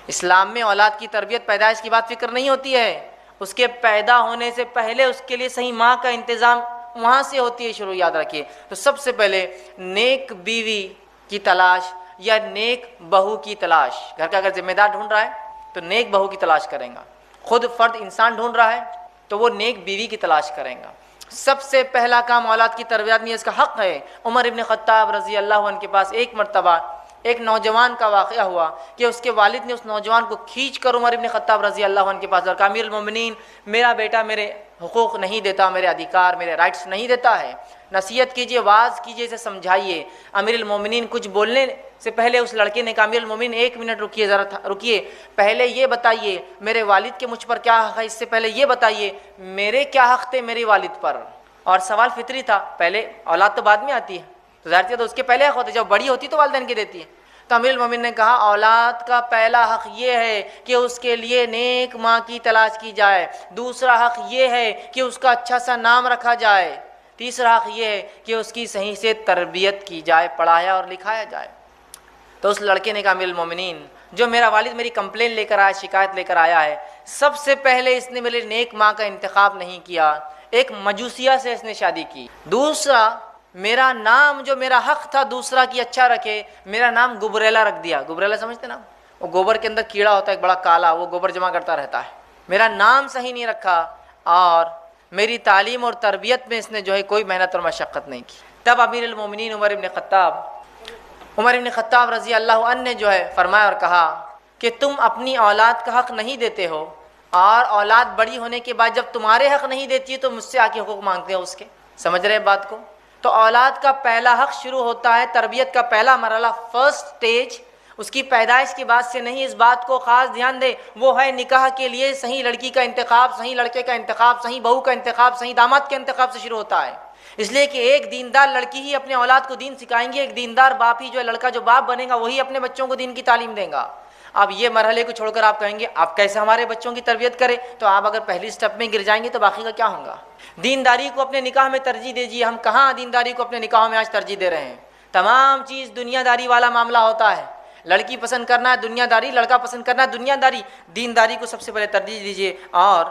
اسلام میں اولاد کی تربیت پیدائش کی بات فکر نہیں ہوتی ہے، اس کے پیدا ہونے سے پہلے اس کے لیے صحیح ماں کا انتظام وہاں سے ہوتی ہے شروع، یاد رکھیے۔ تو سب سے پہلے نیک بیوی کی تلاش یا نیک بہو کی تلاش، گھر کا اگر ذمہ دار ڈھونڈ رہا ہے تو نیک بہو کی تلاش کریں گا، خود فرد انسان ڈھونڈ رہا ہے تو وہ نیک بیوی کی تلاش کریں گا۔ سب سے پہلا کام اولاد کی تربیت میں اس کا حق ہے۔ عمر ابن خطاب رضی اللہ عنہ کے پاس ایک مرتبہ ایک نوجوان کا واقعہ ہوا کہ اس کے والد نے اس نوجوان کو کھینچ کر عمر ابن خطاب رضی اللہ عنہ کے پاس اور کہا امیر المومنین، میرا بیٹا میرے حقوق نہیں دیتا، میرے ادھیکار، میرے رائٹس نہیں دیتا ہے، نصیحت کیجیے، واعظ کیجیے، اسے سمجھائیے۔ امیر المومنین کچھ بولنے سے پہلے اس لڑکے نے کہا امیر المومنین ایک منٹ رکیے، ذرا رکیے، پہلے یہ بتائیے میرے والد کے مجھ پر کیا حق ہے، اس سے پہلے یہ بتائیے میرے کیا حق تھے میرے والد پر۔ اور سوال فطری تھا، پہلے اولاد تو بعد میں آتی ہے تو ظاہر سی تو اس کے پہلے حق ہوتے، جب بڑی ہوتی تو والدین کے دیتی ہے۔ تو امیر المومنین نے کہا اولاد کا پہلا حق یہ ہے کہ اس کے لیے نیک ماں کی تلاش کی جائے، دوسرا حق یہ ہے کہ اس کا اچھا سا نام رکھا جائے، تیسرا حق یہ ہے کہ اس کی صحیح سے تربیت کی جائے، پڑھایا اور لکھایا جائے۔ تو اس لڑکے نے کہا امیر المومنین، جو میرا والد میری کمپلین لے کر آیا، شکایت لے کر آیا ہے، سب سے پہلے اس نے میرے نیک ماں کا انتخاب نہیں کیا، ایک مجوسیہ سے اس نے شادی کی، دوسرا میرا نام جو میرا حق تھا دوسرا کی اچھا رکھے، میرا نام گبریلا رکھ دیا۔ گبریلا سمجھتے نا، وہ گوبر کے اندر کیڑا ہوتا ہے ایک بڑا کالا، وہ گوبر جمع کرتا رہتا ہے، میرا نام صحیح نہیں رکھا، اور میری تعلیم اور تربیت میں اس نے جو ہے کوئی محنت اور مشقت نہیں کی۔ تب امیر المومنین عمر ابن خطاب رضی اللہ عنہ نے جو ہے فرمایا اور کہا کہ تم اپنی اولاد کا حق نہیں دیتے ہو، اور اولاد بڑی ہونے کے بعد جب تمہارے حق نہیں دیتی ہے تو مجھ سے آ کے حقوق مانگتے ہو اس کے۔ سمجھ رہے بات کو؟ تو اولاد کا پہلا حق شروع ہوتا ہے، تربیت کا پہلا مرحلہ، فرسٹ سٹیج اس کی پیدائش کی بات سے نہیں، اس بات کو خاص دھیان دے، وہ ہے نکاح کے لیے صحیح لڑکی کا انتخاب، صحیح لڑکے کا انتخاب، صحیح بہو کا انتخاب، صحیح داماد کے انتخاب سے شروع ہوتا ہے۔ اس لیے کہ ایک دیندار لڑکی ہی اپنے اولاد کو دین سکھائیں گی، ایک دیندار باپ ہی جو ہے، لڑکا جو باپ بنے گا وہی اپنے بچوں کو دین کی تعلیم دے گا۔ اب یہ مرحلے کو چھوڑ کر آپ کہیں گے آپ کیسے ہمارے بچوں کی تربیت کریں، تو آپ اگر پہلی سٹیپ میں گر جائیں گے تو باقی کا کیا ہوگا؟ دینداری کو اپنے نکاح میں ترجیح دیجیے، ہم کہاں دینداری کو اپنے نکاحوں میں آج ترجیح دے رہے ہیں؟ تمام چیز دنیا داری والا معاملہ ہوتا ہے، لڑکی پسند کرنا ہے دنیا داری، لڑکا پسند کرنا ہے دنیا داری، دینداری کو سب سے پہلے ترجیح دیجیے۔ اور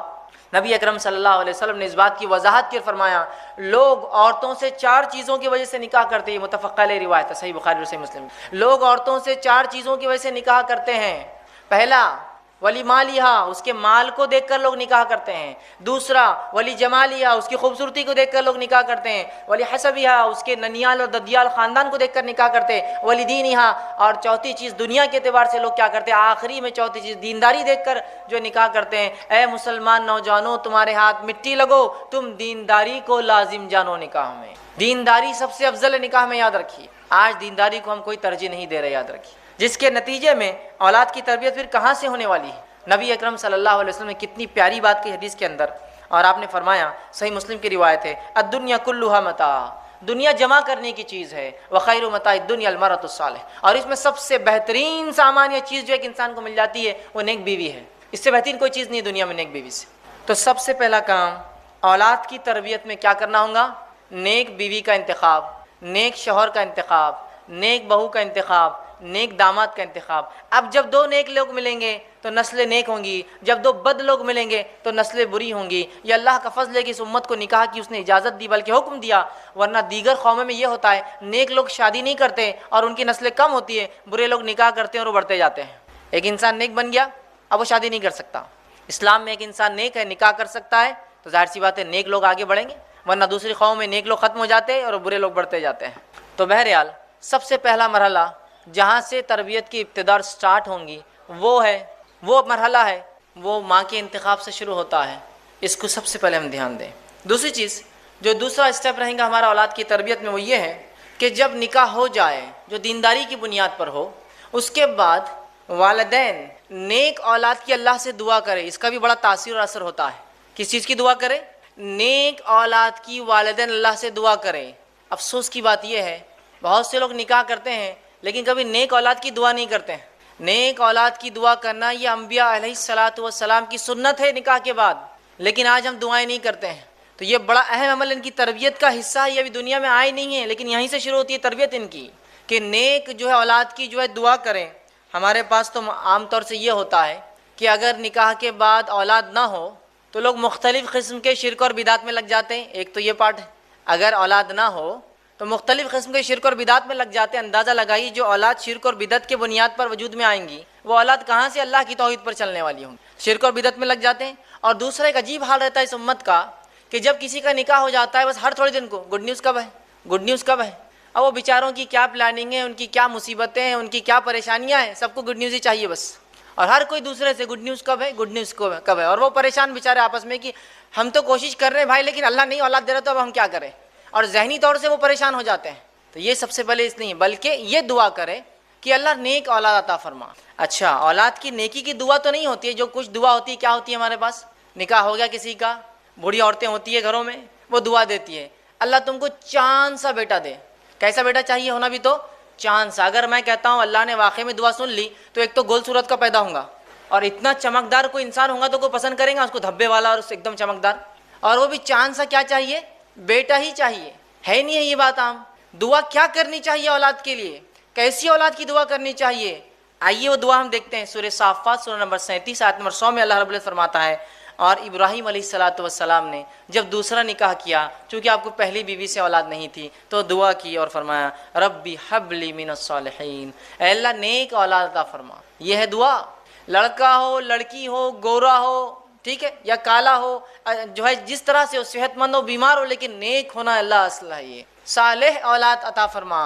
نبی اکرم صلی اللہ علیہ وسلم نے اس بات کی وضاحت کی اور فرمایا لوگ عورتوں سے 4 چیزوں کی وجہ سے نکاح کرتے ہیں، متفق علیہ روایت ہے، صحیح بخاری اور صحیح مسلم۔ لوگ عورتوں سے 4 چیزوں کی وجہ سے نکاح کرتے ہیں۔ پہلا ولی مالیہا، اس کے مال کو دیکھ کر لوگ نکاح کرتے ہیں۔ دوسرا ولی جمالیہا، اس کی خوبصورتی کو دیکھ کر لوگ نکاح کرتے ہیں۔ ولی حسبیہا، اس کے ننیال اور ددیال خاندان کو دیکھ کر نکاح کرتے ہیں۔ ولی دینہا، اور چوتھی چیز دنیا کے اعتبار سے لوگ کیا کرتے ہیں، آخری میں چوتھی چیز دینداری دیکھ کر جو نکاح کرتے ہیں۔ اے مسلمان نوجوانوں، تمہارے ہاتھ مٹی لگو، تم دینداری کو لازم جانو نکاح میں۔ دینداری سب سے افضل ہے نکاح میں، یاد رکھیے۔ آج دینداری کو ہم کوئی ترجیح نہیں دے رہے، یاد رکھیے، جس کے نتیجے میں اولاد کی تربیت پھر کہاں سے ہونے والی ہے؟ نبی اکرم صلی اللہ علیہ وسلم نے کتنی پیاری بات کی حدیث کے اندر، اور آپ نے فرمایا، صحیح مسلم کی روایت ہے، الدنیا کلھا متاع، دنیا جمع کرنے کی چیز ہے، وخیر متاع الدنیا المرأۃ الصالحہ، اور اس میں سب سے بہترین سامان یا چیز جو ایک انسان کو مل جاتی ہے وہ نیک بیوی ہے، اس سے بہترین کوئی چیز نہیں دنیا میں نیک بیوی سے۔ تو سب سے پہلا کام اولاد کی تربیت میں کیا کرنا ہوگا؟ نیک بیوی کا انتخاب، نیک شوہر کا انتخاب، نیک بہو کا انتخاب، نیک داماد کا انتخاب۔ اب جب 2 نیک لوگ ملیں گے تو نسلیں نیک ہوں گی، جب 2 بد لوگ ملیں گے تو نسلیں بری ہوں گی۔ یہ اللہ کا فضل ہے کہ اس امت کو نکاح کی اس نے اجازت دی، بلکہ حکم دیا، ورنہ دیگر قوموں میں یہ ہوتا ہے نیک لوگ شادی نہیں کرتے اور ان کی نسلیں کم ہوتی ہیں، برے لوگ نکاح کرتے ہیں اور وہ بڑھتے جاتے ہیں۔ ایک انسان نیک بن گیا اب وہ شادی نہیں کر سکتا۔ اسلام میں ایک انسان نیک ہے، نکاح کر سکتا ہے، تو ظاہر سی بات ہے نیک لوگ آگے بڑھیں گے، ورنہ دوسری قوم میں نیک لوگ ختم ہو جاتے ہیں اور برے لوگ بڑھتے جاتے ہیں۔ تو بہرحال سب سے پہلا مرحلہ جہاں سے تربیت کی ابتدا سٹارٹ ہوں گی وہ مرحلہ ہے، وہ ماں کے انتخاب سے شروع ہوتا ہے، اس کو سب سے پہلے ہم دھیان دیں۔ دوسری چیز جو دوسرا اسٹیپ رہیں گا ہمارا اولاد کی تربیت میں وہ یہ ہے کہ جب نکاح ہو جائے جو دینداری کی بنیاد پر ہو، اس کے بعد والدین نیک اولاد کی اللہ سے دعا کرے، اس کا بھی بڑا تاثیر اور اثر ہوتا ہے۔ کس چیز کی دعا کرے؟ نیک اولاد کی والدین اللہ سے دعا کریں۔ افسوس کی بات یہ ہے بہت سے لوگ نکاح کرتے ہیں لیکن کبھی نیک اولاد کی دعا نہیں کرتے ہیں۔ نیک اولاد کی دعا کرنا یہ انبیاء علیہ الصلاۃ والسلام کی سنت ہے نکاح کے بعد، لیکن آج ہم دعائیں نہیں کرتے ہیں۔ تو یہ بڑا اہم عمل ان کی تربیت کا حصہ ہے، یہ ابھی دنیا میں آئے نہیں ہیں لیکن یہیں سے شروع ہوتی ہے تربیت ان کی، کہ نیک جو ہے اولاد کی جو ہے دعا کریں۔ ہمارے پاس تو عام طور سے یہ ہوتا ہے کہ اگر نکاح کے بعد اولاد نہ ہو تو لوگ مختلف قسم کے شرک اور بدعت میں لگ جاتے ہیں. ایک تو یہ پارٹ ہے، اگر اولاد نہ ہو تو مختلف قسم کے شرک اور بدعت میں لگ جاتے ہیں. اندازہ لگائیے جو اولاد شرک اور بدعت کے بنیاد پر وجود میں آئیں گی وہ اولاد کہاں سے اللہ کی توحید پر چلنے والی ہوں. شرک اور بدعت میں لگ جاتے ہیں. اور دوسرا ایک عجیب حال رہتا ہے اس امت کا کہ جب کسی کا نکاح ہو جاتا ہے بس ہر تھوڑے دن کو گڈ نیوز کب ہے، گڈ نیوز کب ہے. اب وہ بیچاروں کی کیا پلاننگ ہے، ان کی کیا مصیبتیں ہیں، ان کی کیا پریشانیاں ہیں، سب کو گڈ نیوز ہی چاہیے بس. اور ہر کوئی دوسرے سے گڈ نیوز کب ہے، گڈ نیوز کب ہے. اور وہ پریشان بیچارے آپس میں کہ ہم تو کوشش کر رہے ہیں بھائی لیکن اللہ نہیں اولاد دے رہا تو اب ہم کیا کریں. اور ذہنی طور سے وہ پریشان ہو جاتے ہیں. تو یہ سب سے پہلے اس نہیں بلکہ یہ دعا کرے کہ اللہ نیک اولاد عطا فرما. اچھا اولاد کی نیکی کی دعا تو نہیں ہوتی ہے، جو کچھ دعا ہوتی ہے کیا ہوتی ہے ہمارے پاس، نکاح ہو گیا کسی کا، بوڑھی عورتیں ہوتی ہے گھروں میں، وہ دعا دیتی ہے اللہ تم کو چاند سا بیٹا دے. کیسا بیٹا چاہیے ہونا بھی تو چاند سا. اگر میں کہتا ہوں اللہ نے واقعی میں دعا سن لی تو ایک تو گول صورت کا پیدا ہوں گا اور اتنا چمکدار کوئی انسان ہوگا تو کوئی پسند کرے گا اس کو، دھبے والا اور اس سے ایک دم چمکدار. اور وہ بھی چاند سا کیا چاہیے، بیٹا ہی چاہیے. ہے نہیں ہے یہ بات عام. دعا کیا کرنی چاہیے اولاد کے لیے، کیسی اولاد کی دعا کرنی چاہیے. آئیے وہ دعا ہم دیکھتے ہیں. سورہ صافات سورہ نمبر 37 آیت نمبر 100 میں اللہ رب العزت فرماتا ہے اور ابراہیم علیہ السلام نے جب دوسرا نکاح کیا چونکہ آپ کو پہلی بیوی سے اولاد نہیں تھی تو دعا کی اور فرمایا ربی حب لی من الصالحین، اے اللہ نیک اولاد عطا فرما. یہ ہے دعا. لڑکا ہو لڑکی ہو گورا ہو ٹھیک ہے یا کالا ہو، جو ہے جس طرح سے ہو، صحت مند ہو بیمار ہو، لیکن نیک ہونا اللہ اصل ہے. یہ صالح اولاد عطا فرما.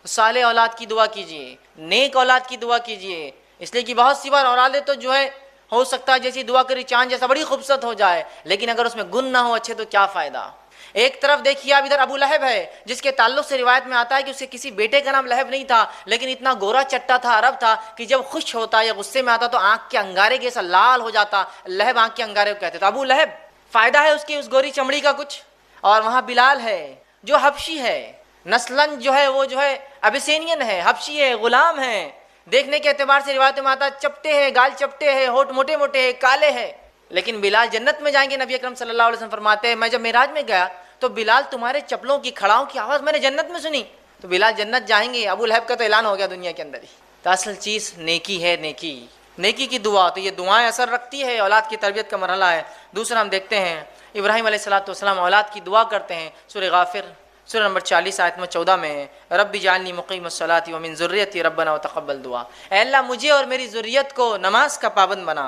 صالح اولاد کی دعا کیجئے، نیک اولاد کی دعا کیجئے. اس لیے کہ بہت سی بار اولادیں تو جو ہے ہو سکتا ہے جیسی دعا کری چاند جیسا بڑی خوبصورت ہو جائے، لیکن اگر اس میں گن نہ ہو اچھے تو کیا فائدہ. ایک طرف دیکھیے آپ ادھر ابو لہب ہے جس کے تعلق سے روایت میں آتا ہے کہ اس کے کسی بیٹے کا نام لہب نہیں تھا، لیکن اتنا گورا چٹا تھا، عرب تھا کہ جب خوش ہوتا یا غصے میں آتا تو آنکھ کے انگارے جیسا لال ہو جاتا. لہب آنکھ کے انگارے کو کہتے تھے. ابو لہب فائدہ ہے اس کی اس گوری چمڑی کا کچھ. اور وہاں بلال ہے جو حبشی ہے، نسلاً جو ہے وہ جو ہے ابیسینین ہے، حبشی ہے، غلام ہے. دیکھنے کے اعتبار سے روایت میں آتا چپٹے ہے، گال چپٹے ہے، ہونٹ موٹے موٹے ہے، کالے ہے، لیکن بلال جنت میں جائیں گے. نبی اکرم صلی اللہ علیہ وسلم فرماتے ہیں میں جب معراج میں گیا تو بلال تمہارے چپلوں کی کھڑاؤں کی آواز میں نے جنت میں سنی، تو بلال جنت جائیں گے. ابو لہب کا تو اعلان ہو گیا دنیا کے اندر ہی. تو اصل چیز نیکی ہے، نیکی کی دعا. تو یہ دعائیں اثر رکھتی ہے، اولاد کی تربیت کا مرحلہ ہے. دوسرا ہم دیکھتے ہیں ابراہیم علیہ السلام اولاد کی دعا کرتے ہیں. سورہ غافر سورہ نمبر 40 آیت نمبر 14 میں رب اجعلنی مقیم الصلاۃ ومن ذریتی ربنا وتقبل دعا. اے اللہ مجھے اور میری ذریت کو نماز کا پابند بنا،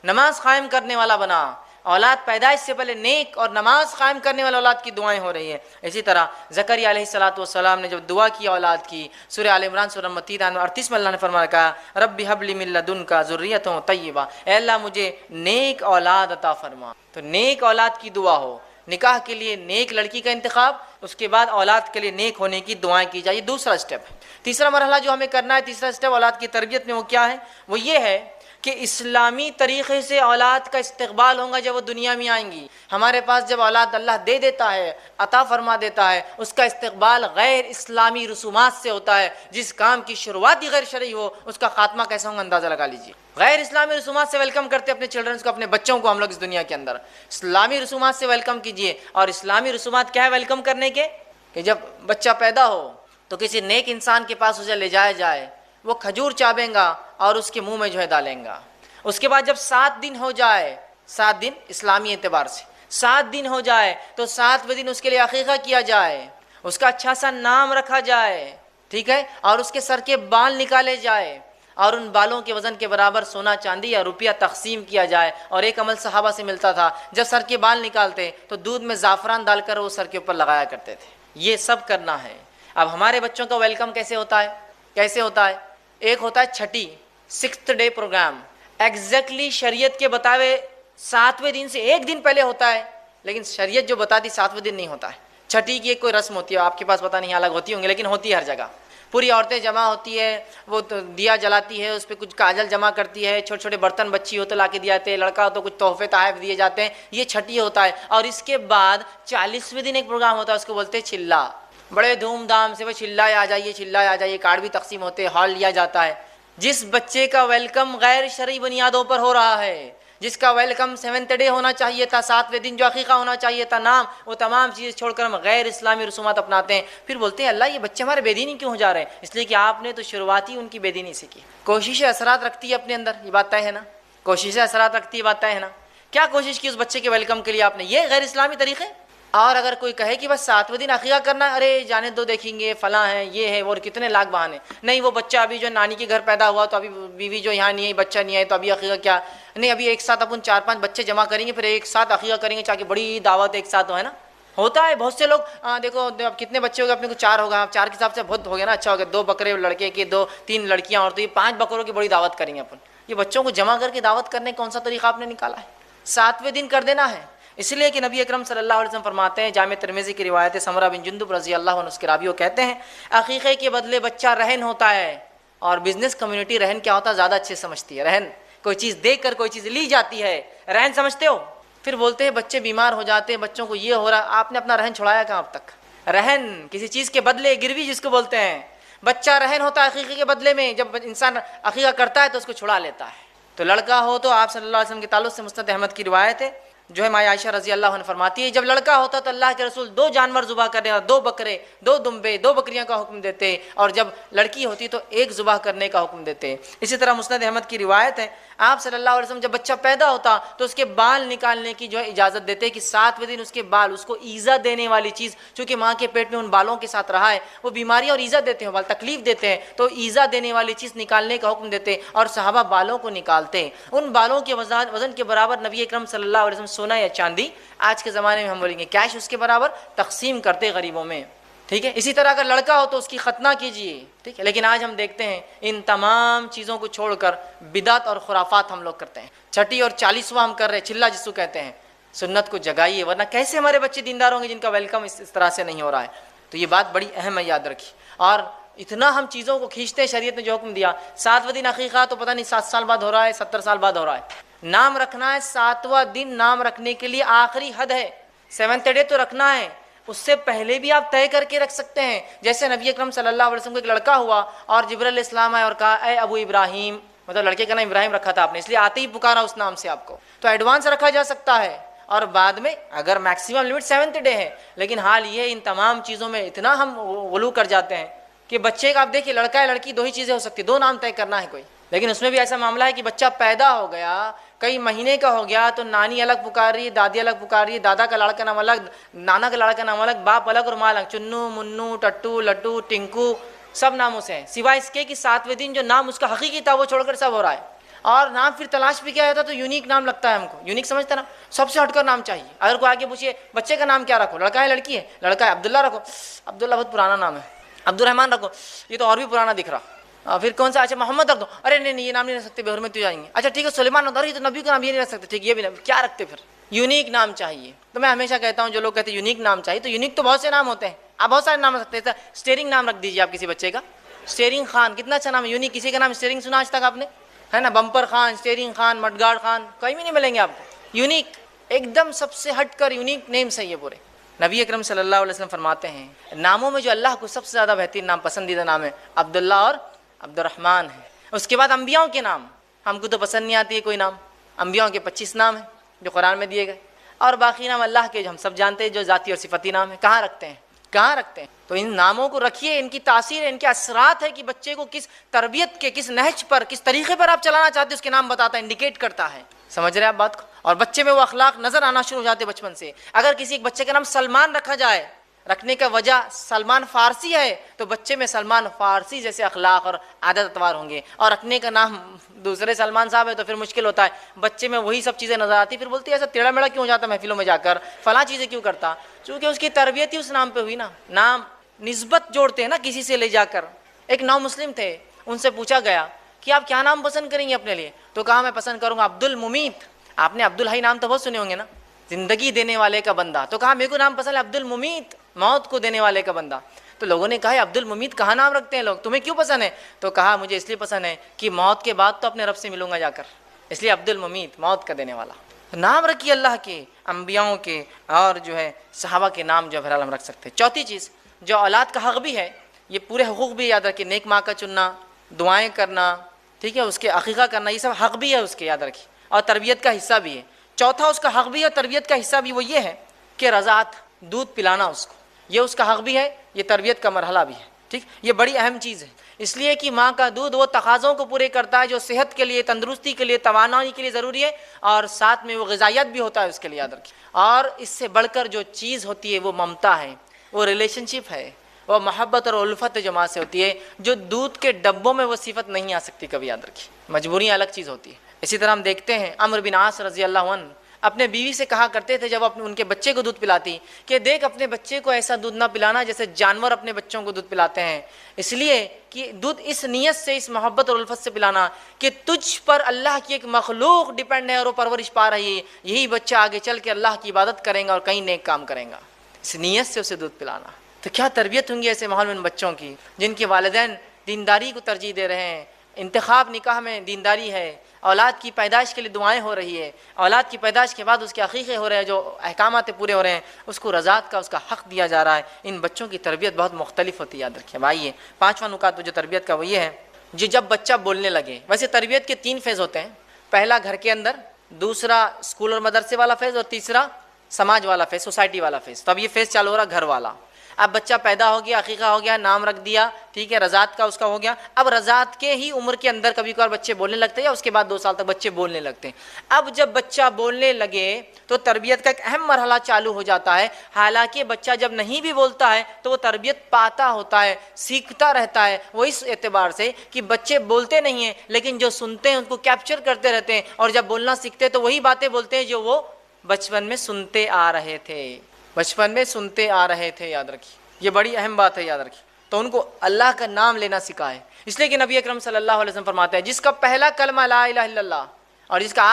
نماز قائم کرنے والا بنا. اولاد پیدائش سے پہلے نیک اور نماز قائم کرنے والا اولاد کی دعائیں ہو رہی ہیں. اسی طرح زکریا علیہ السلام نے جب دعا کی اولاد کی، سورہ آل عمران سورہ نمبر 38 میں اللہ نے فرمایا کہا رب هب لی من لدنک ذریۃ طیبہ، اے اللہ مجھے نیک اولاد عطا فرما. تو نیک اولاد کی دعا ہو، نکاح کے لیے نیک لڑکی کا انتخاب، اس کے بعد اولاد کے لیے نیک ہونے کی دعائیں کی جائے. دوسرا اسٹیپ ہے. تیسرا مرحلہ جو ہمیں کرنا ہے، تیسرا اسٹیپ اولاد کی تربیت میں وہ کیا ہے؟ وہ یہ ہے کہ اسلامی طریقے سے اولاد کا استقبال ہوگا جب وہ دنیا میں آئیں گی. ہمارے پاس جب اولاد اللہ دے دیتا ہے، عطا فرما دیتا ہے، اس کا استقبال غیر اسلامی رسومات سے ہوتا ہے. جس کام کی شروعات ہی غیر شرعی ہو اس کا خاتمہ کیسا ہوگا اندازہ لگا لیجیے. غیر اسلامی رسومات سے ویلکم کرتے اپنے چلڈرنس کو، اپنے بچوں کو ہم لوگ اس دنیا کے اندر. اسلامی رسومات سے ویلکم کیجیے. اور اسلامی رسومات کیا ہے ویلکم کرنے کے؟ کہ جب بچہ پیدا ہو تو کسی نیک انسان کے پاس اسے لے جایا جائے، وہ کھجور چابیں گا اور اس کے منہ میں جو ہے ڈالیں گا. اس کے بعد جب 7 دن ہو جائے، 7 دن اسلامی اعتبار سے 7 دن ہو جائے تو 7ویں دن اس کے لیے عقیقہ کیا جائے، اس کا اچھا سا نام رکھا جائے ٹھیک ہے، اور اس کے سر کے بال نکالے جائے اور ان بالوں کے وزن کے برابر سونا چاندی یا روپیہ تقسیم کیا جائے. اور ایک عمل صحابہ سے ملتا تھا، جب سر کے بال نکالتے تو دودھ میں زعفران ڈال کر وہ سر کے اوپر لگایا کرتے تھے. یہ سب کرنا ہے. اب ہمارے بچوں کا ویلکم کیسے ہوتا ہے؟ کیسے ہوتا ہے؟ ایک ہوتا ہے چھٹی 6th ڈے پروگرام، ایگزیکٹلی شریعت کے بتاوے 7ویں دن سے ایک دن پہلے ہوتا ہے، لیکن شریعت جو بتاتی 7ویں دن نہیں ہوتا ہے. چھٹی کی ایک کوئی رسم ہوتی ہے، آپ کے پاس پتہ نہیں الگ ہوتی ہوں گی لیکن ہوتی ہے ہر جگہ. پوری عورتیں جمع ہوتی ہے، وہ دیا جلاتی ہے، اس پہ کچھ کاجل جمع کرتی ہے، چھوٹے چھوٹے برتن بچی ہو تو لا کے دیے جاتے ہیں، لڑکا ہو تو کچھ تحفے تحائف دیے جاتے ہیں. یہ چھٹی ہوتا ہے. اور اس کے بعد 40ویں دن ایک پروگرام ہوتا ہے، اس کو بولتے ہیں چلا. بڑے دھوم دھام سے وہ چلائے آ جائیے، چلائے آ جائیے، کارڈ بھی تقسیم ہوتے ہیں، ہال لیا جاتا ہے. جس بچے کا ویلکم غیر شرعی بنیادوں پر ہو رہا ہے، جس کا ویلکم 7th ڈے ہونا چاہیے تھا، 7ویں دن جو عقیقہ ہونا چاہیے تھا، نام، وہ تمام چیزیں چھوڑ کر ہم غیر اسلامی رسومات اپناتے ہیں. پھر بولتے ہیں اللہ یہ بچے ہمارے بے دینی کیوں ہو جا رہے ہیں؟ اس لیے کہ آپ نے تو شروعاتی ان کی بے دینی سے کی. کوششیں اثرات رکھتی ہے اپنے اندر، یہ بات طے ہے نا. کوششیں اثرات رکھتی ہے، بات طے ہے نا. کیا کوشش کی اس بچے کے ویلکم کے لیے آپ نے؟ یہ غیر اسلامی طریقے. اور اگر کوئی کہے کہ بس 7ویں دن عقیقہ کرنا، ارے جانے دو دیکھیں گے فلاں ہے یہ ہے اور کتنے لاکھ بہانے. نہیں وہ بچہ ابھی جو نانی کے گھر پیدا ہوا تو ابھی بیوی جو یہاں نہیں ہے، بچہ نہیں ہے تو ابھی عقیقہ کیا نہیں، ابھی ایک ساتھ اپن 4-5 بچے جمع کریں گے پھر ایک ساتھ عقیقہ کریں گے تاکہ بڑی دعوت ایک ساتھ ہو، ہے نا. ہوتا ہے بہت سے لوگ. دیکھو اب کتنے بچے ہو گئے اپنے کو؟ 4 ہوگا. اب 4 کے حساب سے بہت ہو گیا نا، اچھا ہو گیا. 2 بکرے لڑکے کے، 2-3 لڑکیاں اور تو یہ 5 بکروں کی بڑی دعوت کریں گے اپن. یہ بچوں کو جمع کر کے دعوت کرنے کون سا طریقہ آپ نے نکالا ہے؟ 7ویں دن کر دینا ہے. اس لیے کہ نبی اکرم صلی اللہ علیہ وسلم فرماتے ہیں، جامع ترمذی کی روایت ہے، سمرہ بن جندب رضی اللہ عنہ اس کے راوی وہ کہتے ہیں عقیقے کے بدلے بچہ رہن ہوتا ہے. اور بزنس کمیونٹی رہن کیا ہوتا ہے زیادہ اچھے سمجھتی ہے. رہن کوئی چیز دے کر کوئی چیز لی جاتی ہے، رہن سمجھتے ہو. پھر بولتے ہیں بچے بیمار ہو جاتے ہیں، بچوں کو یہ ہو رہا. آپ نے اپنا رہن چھڑایا کہاں اب تک؟ رہن کسی چیز کے بدلے، گروی جس کو بولتے ہیں. بچہ رہن ہوتا ہے عقیقے کے بدلے میں. جب انسان عقیقہ کرتا ہے تو اس کو چھڑا لیتا ہے. تو لڑکا ہو تو آپ صلی اللہ علیہ وسلم کے تعلق سے مسند احمد کی روایت ہے جو ہے ماں عائشہ رضی اللہ عنہ فرماتی ہے، جب لڑکا ہوتا تو اللہ کے رسول 2 جانور ذبح کرنے، 2 بکرے، 2 دمبے، 2 بکریاں کا حکم دیتے، اور جب لڑکی ہوتی تو 1 ذبح کرنے کا حکم دیتے. اسی طرح مسند احمد کی روایت ہے، آپ صلی اللہ علیہ وسلم جب بچہ پیدا ہوتا تو اس کے بال نکالنے کی جو ہے اجازت دیتے کہ 7ویں دن اس کے بال، اس کو ایذا دینے والی چیز، چونکہ ماں کے پیٹ میں ان بالوں کے ساتھ رہا ہے، وہ بیماریاں اور ایذا دیتے ہیں، بال تکلیف دیتے ہیں، تو ایذا دینے والی چیز نکالنے کا حکم دیتے. اور صحابہ بالوں کو نکالتے. ان بالوں کے وزن کے برابر نبی اکرم صلی اللہ علیہ وسلم سونا یا چاندی، آج کے زمانے میں ہم بولیں گے کیش، اس کے برابر تقسیم کرتے غریبوں میں. ٹھیک ہے. اسی طرح اگر لڑکا ہو تو اس کی ختنہ کیجیے. ٹھیک ہے. لیکن آج ہم دیکھتے ہیں ان تمام چیزوں کو چھوڑ کر بدعت اور خرافات ہم لوگ کرتے ہیں. 6ٹی اور 40واں ہم کر رہے ہیں، چلہ جس کو کہتے ہیں. سنت کو جگائیے، ورنہ کیسے ہمارے بچے دیندار ہوں گے جن کا ویلکم اس طرح سے نہیں ہو رہا ہے. تو یہ بات بڑی اہم ہے، یاد رکھیے. اور اتنا ہم چیزوں کو کھینچتے ہیں. شریعت نے جو حکم دیا 7ویں دن عقیقہ تو پتہ نہیں 7 سال بعد ہو رہا ہے، 70 سال بعد ہو رہا ہے. نام رکھنا ہے 7واں دن، نام رکھنے کے لیے آخری حد ہے. 7th ڈے تو رکھنا ہے، اس سے پہلے بھی آپ طے کر کے رکھ سکتے ہیں. جیسے نبی اکرم صلی اللہ علیہ وسلم کو ایک لڑکا ہوا اور جبرائیل علیہ السلام آئے اور کہا اے ابو ابراہیم، مطلب لڑکے کا نام ابراہیم رکھا تھا آپ نے، اس لیے آتے ہی پکارا اس نام سے آپ کو. تو ایڈوانس رکھا جا سکتا ہے. اور بعد میں اگر میکسیمم لمٹ 7th ڈے ہے. لیکن حال یہ ان تمام چیزوں میں اتنا ہم غلو کر جاتے ہیں کہ بچے کا آپ دیکھیے، لڑکا ہے لڑکی 2 ہی چیزیں ہو سکتی، 2 نام طے کرنا ہے کوئی. لیکن اس میں بھی ایسا معاملہ ہے کہ بچہ پیدا ہو گیا، کئی مہینے کا ہو گیا تو نانی الگ پکار رہی ہے، دادی الگ پکار رہی ہے، دادا کا لاڑ کا نام الگ، نانا کا لاڑ کا نام الگ، باپ الگ اور ماں الگ. چنو، منو، ٹٹو، لٹو، ٹنکو، سب ناموں سے ہیں، سوائے اس کے کہ 7ویں دن جو نام اس کا حقیقی تھا وہ چھوڑ کر سب ہو رہا ہے. اور نام پھر تلاش بھی کیا جاتا تو یونیک نام لگتا ہے ہم کو. یونیک سمجھتے نا، سب سے ہٹ کر نام چاہیے. اگر کوئی آگے پوچھے بچے کا نام کیا رکھو، لڑکا ہے لڑکی ہے؟ لڑکا ہے عبداللہ رکھو. عبداللہ بہت پرانا نام ہے. عبد الرحمن رکھو، یہ تو اور بھی پرانا دکھ رہا. پھر کون سا؟ اچھا محمد رکھ دو. ارے نہیں یہ نام نہیں رکھ سکتے، بے حرمت ہو جائیں گے. اچھا ٹھیک ہے سلیمان رکھ دو. ارے تو نبی کا نام یہ نہیں رکھ سکتے. ٹھیک، یہ بھی نہیں. کیا رکھتے پھر؟ یونیک نام چاہیے. تو میں ہمیشہ کہتا ہوں جو لوگ کہتے ہیں یونیک نام چاہیے، تو یونیک تو بہت سے نام ہوتے ہیں، آپ بہت سارے نام رکھ سکتے ہیں. اسٹیئرنگ نام رکھ دیجیے آپ کسی بچے کا. اسٹیئرنگ خان کتنا اچھا نام ہے. یونیک کسی کا نام اسٹیئرنگ سنا آج تک آپ نے؟ ہے نا. بمپر خان، اسٹیئرنگ خان، مڈگارڈ خان، کہیں بھی نہیں ملیں گے آپ کو. یونیک ایک دم سب سے ہٹ کر یونیک نیم صحیح ہے پورے. نبی اکرم صلی اللہ علیہ وسلم فرماتے ہیں ناموں میں جو اللہ کو سب سے زیادہ بہترین نام، پسندیدہ نام ہے عبداللہ اور عبد الرحمن ہے. اس کے بعد انبیاؤں کے نام، ہم کو تو پسند نہیں آتی ہے کوئی نام. انبیاؤں کے 25 نام ہیں جو قرآن میں دیے گئے، اور باقی نام اللہ کے جو ہم سب جانتے ہیں جو ذاتی اور صفتی نام ہے. کہاں رکھتے ہیں؟ کہاں رکھتے ہیں؟ تو ان ناموں کو رکھیے. ان کی تاثیر ہے، ان کے اثرات ہے کہ بچے کو کس تربیت کے، کس نہج پر، کس طریقے پر آپ چلانا چاہتے ہیں اس کے نام بتاتا ہے، انڈیکیٹ کرتا ہے. سمجھ رہے ہیں آپ بات کو؟ اور بچے میں وہ اخلاق نظر آنا شروع ہو جاتے بچپن سے. اگر کسی ایک بچے کا نام سلمان رکھا جائے، رکھنے کا وجہ سلمان فارسی ہے، تو بچے میں سلمان فارسی جیسے اخلاق اور عادت اتوار ہوں گے. اور رکھنے کا نام دوسرے سلمان صاحب ہے تو پھر مشکل ہوتا ہے، بچے میں وہی سب چیزیں نظر آتی. پھر بولتی ہے ایسا ٹیڑھا میڑھا کیوں ہو جاتا محفلوں میں جا کر، فلاں چیزیں کیوں کرتا؟ چونکہ اس کی تربیت ہی اس نام پہ ہوئی نا. نام نسبت جوڑتے ہیں نا کسی سے لے جا کر. ایک نو مسلم تھے، ان سے پوچھا گیا کہ آپ کیا نام پسند کریں گے اپنے لیے؟ تو کہا میں پسند کروں گا عبد الممیت. آپ نے عبد الحی نام تو بہت سنے ہوں گے نا، زندگی دینے والے کا بندہ. تو کہا میرے کو نام پسند ہے عبد الممیت، موت کو دینے والے کا بندہ. تو لوگوں نے کہا عبد الممیت کہاں نام رکھتے ہیں لوگ، تمہیں کیوں پسند ہے؟ تو کہا مجھے اس لیے پسند ہے کہ موت کے بعد تو اپنے رب سے ملوں گا جا کر، اس لیے عبد الممیت، موت کا دینے والا. نام رکھیے اللہ کے، انبیاؤں کے، اور جو ہے صحابہ کے نام جو بہرحال ہم رکھ سکتے ہیں. چوتھی چیز جو اولاد کا حق بھی ہے، یہ پورے حقوق بھی یاد رکھیے. نیک ماں کا چننا، دعائیں کرنا، ٹھیک ہے، اس کے عقیقہ کرنا، یہ سب حق بھی ہے اس کے، یاد رکھیے. اور تربیت کا حصہ بھی ہے۔ چوتھا اس کا حق بھی ہے اور تربیت کا حصہ بھی، وہ یہ ہے کہ رضاعت، دودھ پلانا اس کو، یہ اس کا حق بھی ہے، یہ تربیت کا مرحلہ بھی ہے۔ ٹھیک، یہ بڑی اہم چیز ہے، اس لیے کہ ماں کا دودھ وہ تقاضوں کو پورے کرتا ہے جو صحت کے لیے، تندرستی کے لیے، توانائی کے لیے ضروری ہے، اور ساتھ میں وہ غذائیت بھی ہوتا ہے اس کے لیے، یاد رکھیے۔ اور اس سے بڑھ کر جو چیز ہوتی ہے وہ ممتا ہے، وہ ریلیشن شپ ہے، وہ محبت اور الفت جو ماں سے ہوتی ہے، جو دودھ کے ڈبوں میں وہ صفت نہیں آ سکتی کبھی، یاد رکھیے۔ مجبوریاں الگ چیز ہوتی ہے۔ اسی طرح ہم دیکھتے ہیں عمرو بن عاص رضی اللہ عنہ اپنے بیوی سے کہا کرتے تھے جب ان کے بچے کو دودھ پلاتی کہ دیکھ اپنے بچے کو ایسا دودھ نہ پلانا جیسے جانور اپنے بچوں کو دودھ پلاتے ہیں، اس لیے کہ دودھ اس نیت سے، اس محبت اور الفت سے پلانا کہ تجھ پر اللہ کی ایک مخلوق ڈیپینڈ ہے اور وہ پرورش پا رہی ہے، یہی بچہ آگے چل کے اللہ کی عبادت کرے گا اور کئی نیک کام کرے گا، اس نیت سے اسے دودھ پلانا۔ تو کیا تربیت ہوں گی ایسے ماحول میں ان بچوں کی جن کے والدین دینداری کو ترجیح دے رہے ہیں، انتخاب نکاح میں دینداری ہے، اولاد کی پیدائش کے لیے دعائیں ہو رہی ہے، اولاد کی پیدائش کے بعد اس کے عقیقے ہو رہے ہیں، جو احکامات پورے ہو رہے ہیں، اس کو رضاعت کا، اس کا حق دیا جا رہا ہے۔ ان بچوں کی تربیت بہت مختلف ہوتی ہے، یاد رکھیے بھائی۔ پانچواں نکات جو تربیت کا وہ یہ ہے جو جب بچہ بولنے لگے۔ ویسے تربیت کے 3 فیز ہوتے ہیں، پہلا گھر کے اندر، دوسرا اسکول اور مدرسے والا فیز، اور تیسرا سماج والا فیز، سوسائٹی والا فیز۔ تو اب یہ فیز چالو ہو رہا گھر والا۔ اب بچہ پیدا ہو گیا، عقیقہ ہو گیا، نام رکھ دیا، ٹھیک ہے، رضاعت کا اس کا ہو گیا۔ اب رضاعت کے ہی عمر کے اندر کبھی کبھار بچے بولنے لگتے ہیں، یا اس کے بعد 2 سال تک بچے بولنے لگتے ہیں۔ اب جب بچہ بولنے لگے تو تربیت کا ایک اہم مرحلہ چالو ہو جاتا ہے۔ حالانکہ بچہ جب نہیں بھی بولتا ہے تو وہ تربیت پاتا ہوتا ہے، سیکھتا رہتا ہے۔ وہ اس اعتبار سے کہ بچے بولتے نہیں ہیں لیکن جو سنتے ہیں ان کو کیپچر کرتے رہتے ہیں، اور جب بولنا سیکھتے ہیں تو وہی باتیں بولتے ہیں جو وہ بچپن میں سنتے آ رہے تھے، بچپن میں سنتے آ رہے تھے، یاد رکھیے۔ یہ بڑی اہم بات ہے، یاد رکھیے۔ تو ان کو اللہ کا نام لینا سکھائے، اس لیے کہ نبی اکرم صلی اللہ علیہ وسلم فرماتے ہیں جس کا پہلا کلمہ لا الہ الا اللہ اور جس کا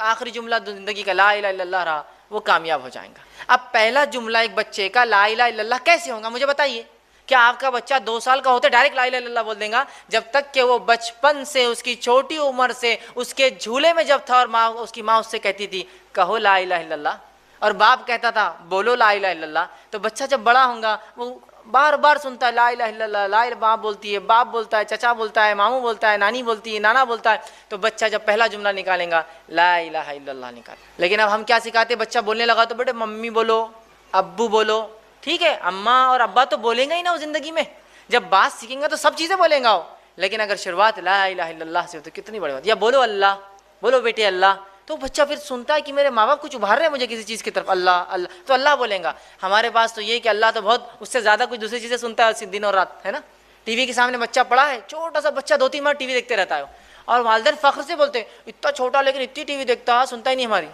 آخری جملہ زندگی کا لا الہ الا اللہ رہا، وہ کامیاب ہو جائیں گا۔ اب پہلا جملہ ایک بچے کا لا الہ الا اللہ کیسے ہوگا مجھے بتائیے؟ کیا آپ کا بچہ 2 سال کا ہوتا ہے ڈائریکٹ لا الہ الا اللہ بول دیں گا؟ جب تک کہ وہ بچپن سے، اس کی چھوٹی عمر سے، اس کے جھولے میں جب تھا اور اس کی ماں اس سے کہتی تھی کہو لا الہ الا اللہ، اور باپ کہتا تھا بولو لا الہ الا اللہ، تو بچہ جب بڑا ہوگا وہ بار بار سنتا ہے لا الہ الا اللہ، لا الہ، ماں بولتی ہے، باپ بولتا ہے، چچا بولتا ہے، ماموں بولتا ہے، نانی بولتی ہے، نانا بولتا ہے، تو بچہ جب پہلا جملہ نکالے گا لا الہ الا اللہ نکال۔ لیکن اب ہم کیا سکھاتے؟ بچہ بولنے لگا تو بیٹے ممی بولو، ابو بولو، ٹھیک ہے، اماں اور ابا تو بولیں گا ہی نا وہ زندگی میں، جب بات سیکھیں گا تو سب چیزیں بولیں گا وہ۔ لیکن اگر شروعات لا الہ الا اللہ سے ہو تو کتنی بڑی بات۔ یا بولو اللہ، بولو بیٹے اللہ، تو بچہ پھر سنتا ہے کہ میرے ماں باپ کچھ ابھار رہے ہیں مجھے کسی چیز کی طرف، اللہ اللہ، تو اللہ بولیں گا۔ ہمارے پاس تو یہ کہ اللہ تو بہت اس سے زیادہ کچھ دوسری چیزیں سنتا ہے دن اور رات، ہے نا۔ ٹی وی کے سامنے بچہ پڑا ہے، چھوٹا سا بچہ 2-3 بار ٹی وی دیکھتے رہتا ہے، اور والدین فخر سے بولتے ہیں اتنا چھوٹا لیکن اتنی ٹی وی دیکھتا ہے، سنتا ہی نہیں ہماری۔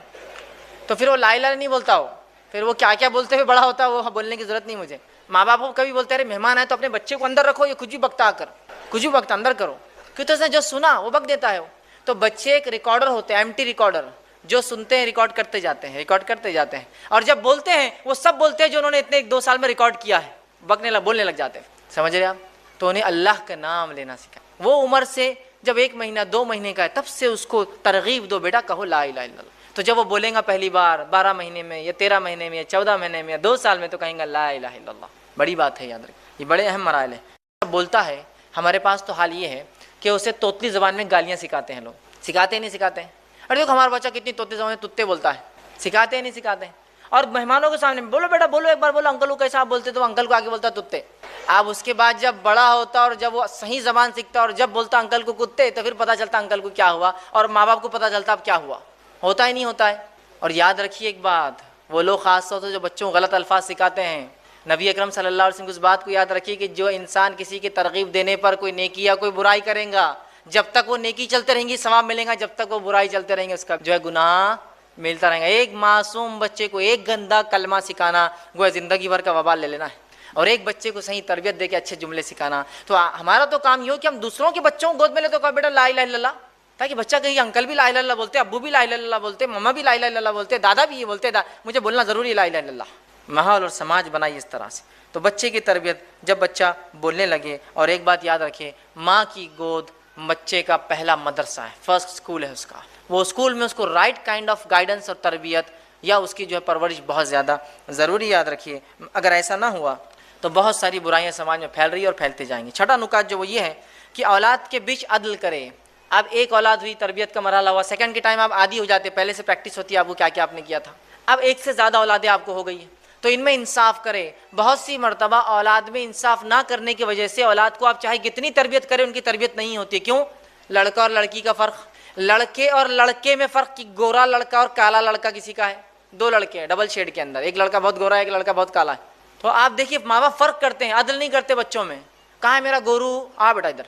تو پھر وہ لا الہ نہیں بولتا ہو، پھر وہ کیا کیا بولتے ہوئے بڑا ہوتا ہے وہ بولنے کی ضرورت نہیں مجھے۔ ماں باپ کو کبھی بولتے ہیں مہمان آئے تو اپنے بچے کو اندر رکھو، یہ کچھ بھی بکتا آ کر، کچھ بھی بکتا اندر کرو، کیوں تو اس نے جو سنا وہ بک دیتا ہے وہ۔ تو بچے ایک ریکارڈر ہوتے ہیں، ایمٹی ریکارڈر، جو سنتے ہیں ریکارڈ کرتے جاتے ہیں، ریکارڈ کرتے جاتے ہیں، اور جب بولتے ہیں وہ سب بولتے ہیں جو انہوں نے اتنے 1-2 سال میں ریکارڈ کیا ہے، بولنے لگ جاتے ہیں، سمجھ رہے آپ؟ تو انہیں اللہ کا نام لینا سکھا۔ وہ عمر سے جب 1 مہینہ 2 مہینے کا ہے تب سے اس کو ترغیب دو، بیٹا کہو لا الہ الا اللہ۔ تو جب وہ بولیں گا پہلی بار 12 مہینے میں یا 13 مہینے میں یا 14 مہینے میں یا 2 سال میں، تو کہیں گا لا الہ الا اللہ۔ بڑی بات ہے، یاد رکھیں، یہ بڑے اہم مراحل ہیں۔ جب بولتا ہے ہمارے پاس تو حال یہ ہے کہ اسے توتلی زبان میں گالیاں سکھاتے ہیں لوگ، سکھاتے نہیں سکھاتے ہیں؟ اور دیکھو ہمارا بچہ کتنی توتے زبان میں تتے بولتا ہے، سکھاتے ہیں نہیں سکھاتے ہیں؟ اور مہمانوں کے سامنے بولو بیٹا بولو، ایک بار بولو انکل کو کیسا آپ بولتے، تو انکل کو آگے بولتا تتے۔ اب اس کے بعد جب بڑا ہوتا اور جب وہ صحیح زبان سیکھتا اور جب بولتا انکل کو کتے، تو پھر پتہ چلتا انکل کو کیا ہوا، اور ماں باپ کو پتہ چلتا اب کیا ہوا، ہوتا ہی نہیں ہوتا ہے۔ اور یاد رکھیے ایک بات، وہ لوگ خاص طور سے جو بچوں کو غلط الفاظ سکھاتے ہیں، نبی اکرم صلی اللہ علیہ وسلم کی اس بات کو یاد رکھیے کہ جو انسان کسی کی ترغیب دینے پر کوئی نیکی یا کوئی برائی کریں گا، جب تک وہ نیکی چلتے رہیں گی ثواب ملیں گا، جب تک وہ برائی چلتے رہیں گے اس کا جو ہے گناہ ملتا رہے گا۔ ایک معصوم بچے کو ایک گندا کلمہ سکھانا گویا زندگی بھر کا وبال لے لینا ہے، اور ایک بچے کو صحیح تربیت دے کے اچھے جملے سکھانا۔ تو ہمارا تو کام یہ ہو کہ ہم دوسروں کے بچوں کو گود میں لے تو کہا بیٹا لا الہ الا اللہ، تاکہ بچہ کہے انکل بھی لا الہ الا اللہ بولتے، ابو بھی لا الہ الا اللہ بولتے، مما بھی لا الہ الا اللہ بولتے، دادا بھی یہ بولتے، مجھے بولنا ضروری ہے لا الہ الا اللہ۔ ماحول اور سماج بنائیے اس طرح سے۔ تو بچے کی تربیت جب بچہ بولنے لگے، اور ایک بات یاد رکھیے، ماں کی گود بچے کا پہلا مدرسہ ہے، فرسٹ اسکول ہے اس کا۔ وہ اسکول میں اس کو رائٹ کائنڈ آف گائیڈنس اور تربیت یا اس کی جو ہے پرورش بہت زیادہ ضروری، یاد رکھیے۔ اگر ایسا نہ ہوا تو بہت ساری برائیاں سماج میں پھیل رہی ہیں اور پھیلتے جائیں گی۔ چھٹا نکات جو وہ یہ ہے کہ اولاد کے بیچ عدل کرے، اب ایک اولاد ہوئی، تربیت کا مرحلہ ہوا، سیکنڈ کے ٹائم آپ عادی ہو جاتے، پہلے سے پریکٹس ہوتی ہے آپ کو کیا کیا آپ نے کیا تھا. اب ایک سے زیادہ اولادیں آپ کو ہو گئی ہیں تو ان میں انصاف کرے. بہت سی مرتبہ اولاد میں انصاف نہ کرنے کی وجہ سے اولاد کو آپ چاہے کتنی تربیت کریں ان کی تربیت نہیں ہوتی. کیوں؟ لڑکا اور لڑکی کا فرق، لڑکے اور لڑکے میں فرق کہ گورا لڑکا اور کالا لڑکا کسی کا ہے. دو لڑکے ہیں ڈبل شیڈ کے اندر، ایک لڑکا بہت گورا ہے، ایک لڑکا بہت کالا ہے. تو آپ دیکھیے ماں باپ فرق کرتے ہیں، عدل نہیں کرتے بچوں میں. کہاں ہے میرا گورو؟ آ بیٹا ادھر.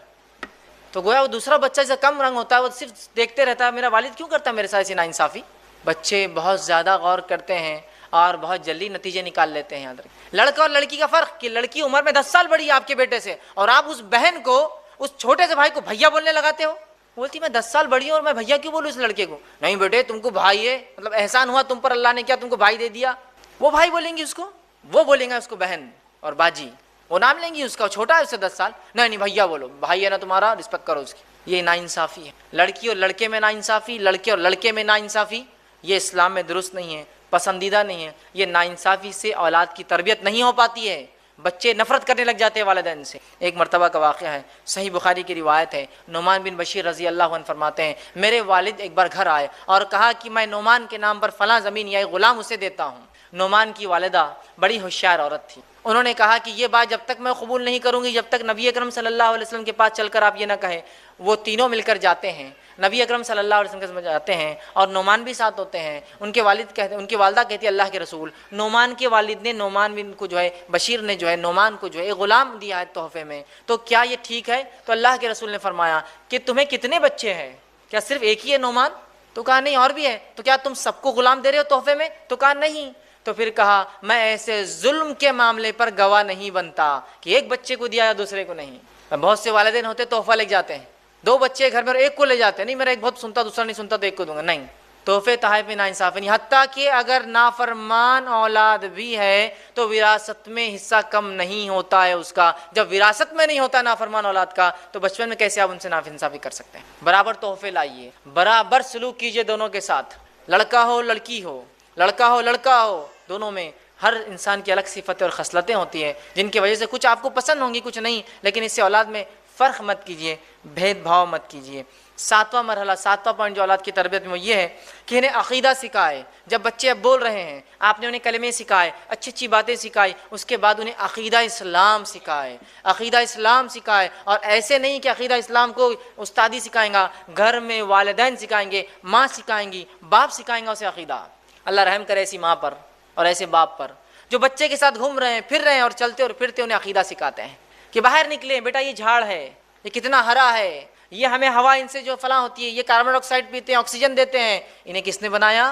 تو گویا وہ دوسرا بچہ جیسے کم رنگ ہوتا ہے وہ صرف دیکھتے رہتا ہے میرا والد کیوں کرتا ہے میرے ساتھ ایسی ناانصافی. بچے بہت زیادہ غور کرتے ہیں اور بہت جلدی نتیجے نکال لیتے ہیں. یاد رکھیں لڑکا اور لڑکی کا فرق کہ لڑکی عمر میں 10 سال بڑی ہے آپ کے بیٹے سے، اور آپ اس بہن کو، اس چھوٹے سے بھائی کو بھیا بولنے لگاتے ہو. بولتی میں 10 سال بڑی ہوں اور میں بھیا کیوں بولوں اس لڑکے کو؟ نہیں بیٹے تم کو بھائی ہے، مطلب احسان ہوا تم پر اللہ نے کیا، تم کو بھائی دے دیا. وہ بھائی بولیں گی اس کو، وہ بولیں گا اس کو بہن اور باجی، وہ نام لیں گی اس کا، چھوٹا ہے اس سے 10 سال. نہیں بھیا بولو، بھائی ہے نا تمہارا، رسپیکٹ کرو اس کی. یہ ناانصافی ہے. لڑکی اور لڑکے میں ناانصافی، لڑکے اور لڑکے میں ناانصافی، یہ اسلام میں درست نہیں ہے، پسندیدہ نہیں ہے. یہ ناانصافی سے اولاد کی تربیت نہیں ہو پاتی ہے، بچے نفرت کرنے لگ جاتے ہیں والدین سے. ایک مرتبہ کا واقعہ ہے، صحیح بخاری کی روایت ہے. نعمان بن بشیر رضی اللہ عنہ فرماتے ہیں میرے والد ایک بار گھر آئے اور کہا کہ میں نعمان کے نام پر فلاں زمین یا ایک غلام اسے دیتا ہوں. نعمان کی والدہ بڑی ہوشیار عورت تھی. انہوں نے کہا کہ یہ بات جب تک میں قبول نہیں کروں گی جب تک نبی اکرم صلی اللہ علیہ وسلم کے پاس چل کر آپ یہ نہ کہیں. وہ تینوں مل کر جاتے ہیں، نبی اکرم صلی اللہ علیہ وسلم کے ساتھ جاتے ہیں اور نعمان بھی ساتھ ہوتے ہیں. ان کے والد کہتے، ان کی والدہ کہتی ہے اللہ کے رسول، نعمان کے والد نے نعمان بن کو جو ہے، بشیر نے جو ہے نعمان کو جو ہے ایک غلام دیا ہے تحفے میں، تو کیا یہ ٹھیک ہے؟ تو اللہ کے رسول نے فرمایا کہ تمہیں کتنے بچے ہیں؟ کیا صرف ایک ہی ہے نعمان؟ تو کہا نہیں اور بھی ہے. تو کیا تم سب کو غلام دے رہے ہو تحفے میں؟ تو کہا نہیں. تو پھر کہا میں ایسے ظلم کے معاملے پر گواہ نہیں بنتا کہ ایک بچے کو دیا یا دوسرے کو نہیں. بہت سے والدین ہوتے تحفہ لے جاتے ہیں، 2 بچے گھر میں ایک کو لے جاتے ہیں، نہیں میرا ایک بہت سنتا دوسرا نہیں سنتا تو ایک کو دوں گا. نہیں، تحفے تحائف میں ناانصافی نہیں. حتیٰ کہ اگر نافرمان اولاد بھی ہے تو وراثت میں حصہ کم نہیں ہوتا ہے اس کا. جب وراثت میں نہیں ہوتا نافرمان اولاد کا تو بچپن میں کیسے آپ ان سے ناانصافی کر سکتے ہیں؟ برابر تحفے لائیے، برابر سلوک کیجئے دونوں کے ساتھ، لڑکا ہو لڑکی ہو، لڑکا ہو لڑکا ہو. دونوں میں ہر انسان کی الگ صفتیں اور خصلتیں ہوتی ہیں جن کی وجہ سے کچھ آپ کو پسند ہوں گی کچھ نہیں، لیکن اس سے اولاد میں فرق مت کیجیے، بھید بھاؤ مت کیجیے. 7واں مرحلہ، 7واں پوائنٹ جو اولاد کی تربیت میں وہ یہ ہے کہ انہیں عقیدہ سکھائے. جب بچے اب بول رہے ہیں آپ نے انہیں کلمے سکھائے، اچھی اچھی باتیں سکھائی، اس کے بعد انہیں عقیدہ اسلام سکھائے، عقیدہ اسلام سکھائے. اور ایسے نہیں کہ عقیدہ اسلام کو استادی سکھائیں گا، گھر میں والدین سکھائیں گے، ماں سکھائیں گی، باپ سکھائیں گا اسے عقیدہ. اللہ رحم کرے ایسی ماں پر اور ایسے باپ پر جو بچے کے ساتھ گھوم رہے ہیں، پھر رہے ہیں اور چلتے اور پھرتے انہیں عقیدہ سکھاتے ہیں کہ باہر نکلیں بیٹا، یہ جھاڑ ہے، یہ کتنا ہرا ہے، یہ ہمیں ہوا ان سے جو فلاں ہوتی ہے، یہ کاربن ڈائی آکسائڈ پیتے ہیں، آکسیجن دیتے ہیں. انہیں کس نے بنایا؟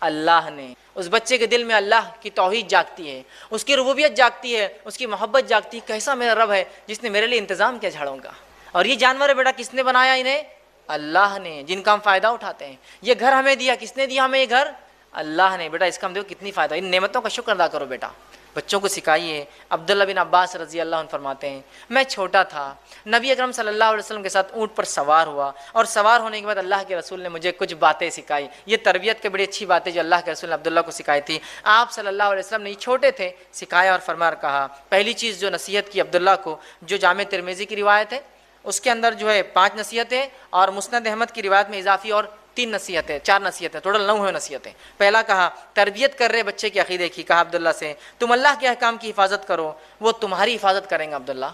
اللہ نے. اس بچے کے دل میں اللہ کی توحید جاگتی ہے، اس کی ربوبیت جاگتی ہے، اس کی محبت جاگتی ہے. کیسا میرا رب ہے جس نے میرے لیے انتظام کیا جھاڑوں کا. اور یہ جانور ہے بیٹا کس نے بنایا انہیں؟ اللہ نے، جن کا ہم فائدہ اٹھاتے ہیں. یہ گھر ہمیں دیا، کس نے دیا ہمیں یہ گھر؟ اللہ نے. بیٹا اس کا ہم دیکھو کتنی فائدہ، ان نعمتوں کا شکر ادا کرو بیٹا. بچوں کو سکھائیے. عبداللہ بن عباس رضی اللہ عنہ فرماتے ہیں میں چھوٹا تھا، نبی اکرم صلی اللہ علیہ وسلم کے ساتھ اونٹ پر سوار ہوا، اور سوار ہونے کے بعد اللہ کے رسول نے مجھے کچھ باتیں سکھائی. یہ تربیت کی بڑی اچھی باتیں جو اللہ کے رسول نے عبداللہ کو سکھائی تھی. آپ صلی اللہ علیہ وسلم نے یہ چھوٹے تھے سکھایا اور فرما کہا. پہلی چیز جو نصیحت کی عبداللہ کو، جو جامع ترمذی کی روایت ہے اس کے اندر جو ہے 5 نصیحتیں، اور مسند احمد کی روایت میں اضافی اور 3 نصیحتیں، 4 نصیحتیں، ٹوٹل 9 ہوئے نصیحتیں. پہلا کہا تربیت کر رہے بچے کے عقیدے کی، کہا عبداللہ سے تم اللہ کے احکام کی حفاظت کرو، وہ تمہاری حفاظت کریں گا. عبداللہ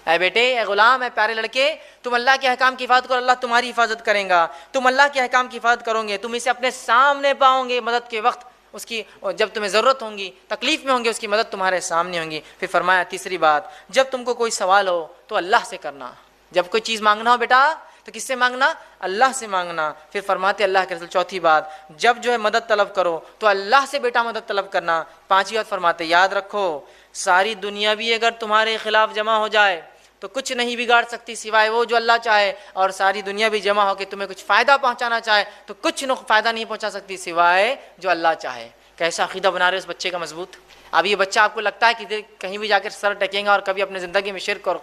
اے بیٹے، اے غلام، اے پیارے لڑکے، تم اللہ کے احکام کی حفاظت کرو، اللہ تمہاری حفاظت کرے گا. تم اللہ کے احکام کی حفاظت کرو گے، تم اسے اپنے سامنے پاؤ گے مدد کے وقت، اس کی جب تمہیں ضرورت ہوں گی، تکلیف میں ہوں گے، اس کی مدد تمہارے سامنے ہوں گی. پھر فرمایا تیسری بات، جب تم کو کوئی سوال ہو تو اللہ سے کرنا. جب کوئی چیز مانگنا ہو بیٹا تو کس سے مانگنا؟ اللہ سے مانگنا. پھر فرماتے اللہ کے رسول چوتھی بات، جب جو ہے مدد طلب کرو تو اللہ سے بیٹا مدد طلب کرنا. پانچویں بات فرماتے یاد رکھو ساری دنیا بھی اگر تمہارے خلاف جمع ہو جائے تو کچھ نہیں بگاڑ سکتی سوائے وہ جو اللہ چاہے، اور ساری دنیا بھی جمع ہو کے تمہیں کچھ فائدہ پہنچانا چاہے تو کچھ فائدہ نہیں پہنچا سکتی سوائے جو اللہ چاہے. کیسا عقیدہ بنا رہے اس بچے کا مضبوط. اب یہ بچہ آپ کو لگتا ہے کہ کہیں بھی جا کر سر ٹکیں گا اور کبھی اپنے زندگی میں شرک اور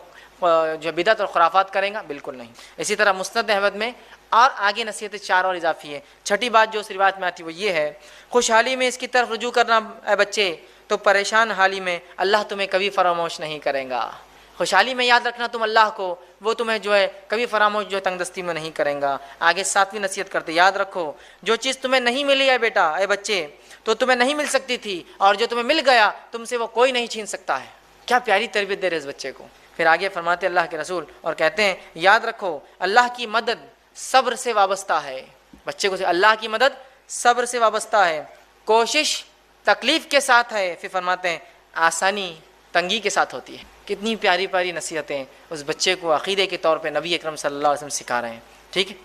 جو بدعت اور خرافات کریں گا؟ بالکل نہیں. اسی طرح مسند احمد میں اور آگے نصیحتیں 4 اور اضافی ہے. چھٹی بات جو اس روایت میں آتی وہ یہ ہے، خوشحالی میں اس کی طرف رجوع کرنا اے بچے تو پریشان حالی میں اللہ تمہیں کبھی فراموش نہیں کرے گا. خوشحالی میں یاد رکھنا تم اللہ کو، وہ تمہیں جو ہے کبھی فراموش جو ہے تنگ دستی میں نہیں کریں گا۔ آگے 7ویں نصیحت کرتے، یاد رکھو جو چیز تمہیں نہیں ملی ہے بیٹا، اے بچے، تو تمہیں نہیں مل سکتی تھی، اور جو تمہیں مل گیا تم سے وہ کوئی نہیں چھین سکتا ہے۔ کیا پیاری تربیت دے رہے اس بچے کو۔ پھر آگے فرماتے اللہ کے رسول اور کہتے ہیں یاد رکھو اللہ کی مدد صبر سے وابستہ ہے۔ بچے کو اللہ کی مدد صبر سے وابستہ ہے، کوشش تکلیف کے ساتھ ہے، پھر فرماتے ہیں آسانی تنگی کے ساتھ ہوتی ہے۔ کتنی پیاری پیاری نصیحتیں اس بچے کو عقیدے کے طور پہ نبی اکرم صلی اللہ علیہ وسلم سکھا رہے ہیں۔ ٹھیک ہے،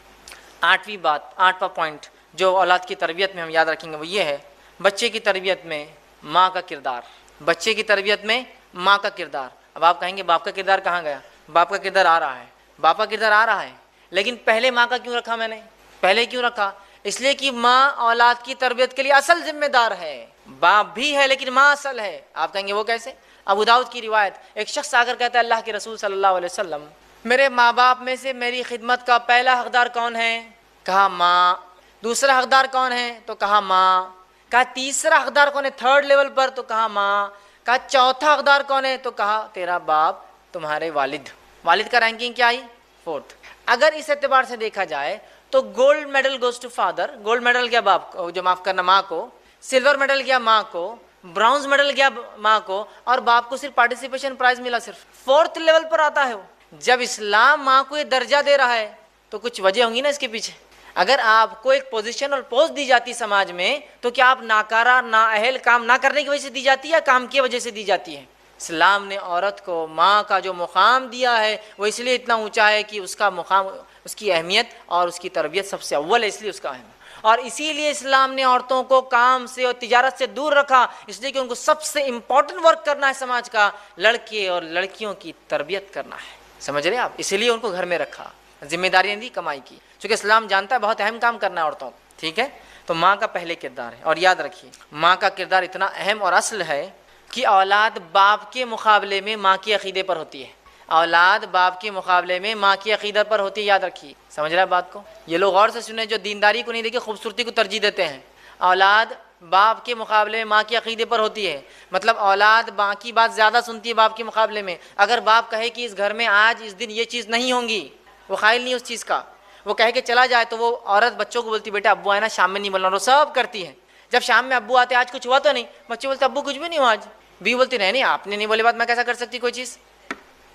8واں پوائنٹ جو اولاد کی تربیت میں ہم یاد رکھیں گے وہ یہ ہے، بچے کی تربیت میں ماں کا کردار۔ بچے کی تربیت میں ماں کا کردار۔ اب آپ کہیں گے باپ کا کردار کہاں گیا؟ باپ کا کردار آ رہا ہے، باپ کا کردار آ رہا ہے، لیکن پہلے ماں کا کیوں رکھا میں نے؟ پہلے کیوں رکھا؟ اس لیے کہ ماں اولاد کی تربیت کے لیے اصل ذمہ دار ہے۔ باپ بھی ہے لیکن ماں اصل ہے۔ آپ کہیں گے وہ کیسے؟ ابو داؤد کی روایت، ایک شخص آ کر کہتا ہے اللہ کے رسول صلی اللہ علیہ وسلم، میرے ماں باپ میں سے میری خدمت کا پہلا حقدار کون ہے؟ کہا ماں۔ دوسرا حقدار کون ہے؟ تو کہا ماں۔ کہا تیسرا حقدار کون ہے تھرڈ لیول پر؟ تو کہا ماں۔ کہا چوتھا حقدار کون ہے؟ تو کہا تیرا باپ، تمہارے والد۔ والد کا رینکنگ کیا آئی؟ 4th۔ اگر اس اعتبار سے دیکھا جائے تو gold medal goes to father, gold medal گیا باپ کو، جو معاف کرنا ماں کو، سلور میڈل گیا ماں کو، برونز میڈل گیا ماں کو، اور باپ کو صرف پارٹیسپیشن پرائز ملا صرف 4th لیول پر آتا ہے وہ۔ جب اسلام ماں کو یہ درجہ دے رہا ہے تو کچھ وجہ ہوں گی نا اس کے پیچھے۔ اگر آپ کو ایک پوزیشن اور پوسٹ دی جاتی سماج میں تو کیا آپ ناکارہ نااہل کام نہ کرنے کی وجہ سے دی جاتی ہے یا کام کی وجہ سے دی جاتی ہے؟ اسلام نے عورت کو ماں کا جو مقام دیا ہے وہ اس لیے اتنا اونچا ہے کہ اس کا مقام، اس کی اہمیت اور اس کی تربیت سب سے اول ہے، اس لیے اس کا اہم ہے۔ اور اسی لیے اسلام نے عورتوں کو کام سے اور تجارت سے دور رکھا، اس لیے کہ ان کو سب سے امپورٹنٹ ورک کرنا ہے سماج کا، لڑکے اور لڑکیوں کی تربیت کرنا ہے۔ سمجھ رہے ہیں آپ؟ اسی لیے ان کو گھر میں رکھا، ذمہ داریاں دی کمائی کی، چونکہ اسلام جانتا ہے بہت اہم کام کرنا ہے عورتوں کو۔ ٹھیک ہے، تو ماں کا پہلے کردار ہے، اور یاد رکھیے ماں کا کردار اتنا اہم اور اصل ہے کہ اولاد باپ کے مقابلے میں ماں کے عقیدے پر ہوتی ہے۔ اولاد باپ کے مقابلے میں ماں کی عقیدت پر ہوتی ہے، یاد رکھیے۔ سمجھ رہے ہیں بات کو؟ یہ لوگ غور سے سنیں جو دینداری کو نہیں دیکھے خوبصورتی کو ترجیح دیتے ہیں۔ اولاد باپ کے مقابلے میں ماں کے عقیدے پر ہوتی ہے، مطلب اولاد ماں کی بات زیادہ سنتی ہے باپ کے مقابلے میں۔ اگر باپ کہے کہ اس گھر میں آج اس دن یہ چیز نہیں ہونگی، وہ قائل نہیں اس چیز کا، وہ کہے کہ چلا جائے، تو وہ عورت بچوں کو بولتی بیٹا ابو آئے نا شام میں نہیں بولنا، اور وہ سب کرتی ہے۔ جب شام میں ابو آتے آج کچھ ہوا تو نہیں، بچے بولتے ابو کچھ بھی نہیں ہوا آج۔ بیوی بولتی نہیں آپ نے نہیں بولے بات میں کیسا کر سکتی کوئی چیز۔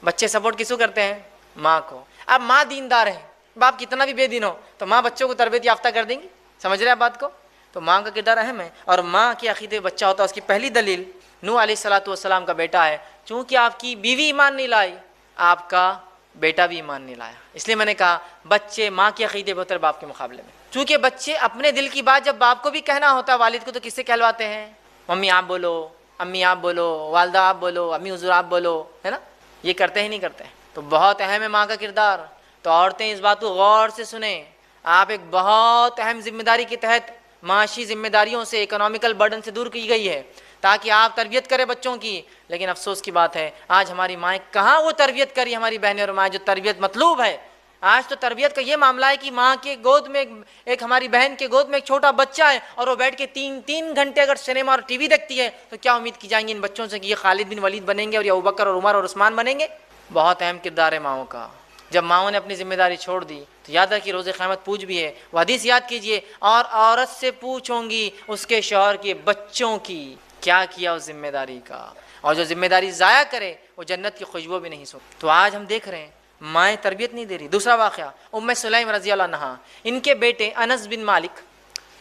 بچے سپورٹ کس کو کرتے ہیں؟ ماں کو۔ اب ماں دیندار ہے، باپ کتنا بھی بے دین ہو تو ماں بچوں کو تربیت یافتہ کر دیں گی۔ سمجھ رہے ہیں بات کو؟ تو ماں کا کردار اہم ہے، اور ماں کے عقیدے بچہ ہوتا ہے۔ اس کی پہلی دلیل نوح علیہ السلام کا بیٹا ہے، چونکہ آپ کی بیوی ایمان نہیں لائی آپ کا بیٹا بھی ایمان نہیں لایا۔ اس لیے میں نے کہا بچے ماں کے عقیدے پہ ہوتے ہیں باپ کے مقابلے میں، چونکہ بچے اپنے دل کی بات جب باپ کو بھی کہنا ہوتا ہے والد کو تو کس سے کہلواتے ہیں؟ ممی آپ بولو، امی آپ بولو، والدہ آپ بولو، امی حضور آپ بولو، ہے نا؟ یہ کرتے ہی نہیں کرتے۔ تو بہت اہم ہے ماں کا کردار۔ تو عورتیں اس بات کو غور سے سنیں، آپ ایک بہت اہم ذمہ داری کے تحت معاشی ذمہ داریوں سے، اکنامیکل برڈن سے دور کی گئی ہے تاکہ آپ تربیت کریں بچوں کی۔ لیکن افسوس کی بات ہے آج ہماری مائیں کہاں وہ تربیت کری، ہماری بہنیں اور مائیں جو تربیت مطلوب ہے۔ آج تو تربیت کا یہ معاملہ ہے کہ ماں کے گود میں ایک ہماری بہن کے گود میں ایک چھوٹا بچہ ہے، اور وہ بیٹھ کے تین گھنٹے اگر سنیما اور ٹی وی دیکھتی ہے تو کیا امید کی جائیں گی ان بچوں سے کہ یہ خالد بن ولید بنیں گے اور یہ ابوبکر اور عمر اور عثمان بنیں گے؟ بہت اہم کردار ہے ماؤں کا۔ جب ماؤں نے اپنی ذمہ داری چھوڑ دی تو یاد رکھیے روز قیامت پوچھ بھی ہے، وہ حدیث یاد کیجئے، اور عورت سے پوچھوں گی اس کے شوہر کے بچوں کی کیا کیا اس ذمہ داری کا، اور جو ذمہ داری ضائع کرے وہ جنت کی خوشبو بھی نہیں سونگھے۔ تو آج ہم دیکھ رہے ہیں مائیں تربیت نہیں دے رہی۔ دوسرا واقعہ ام سلیم رضی اللہ عنہا، ان کے بیٹے انس بن مالک،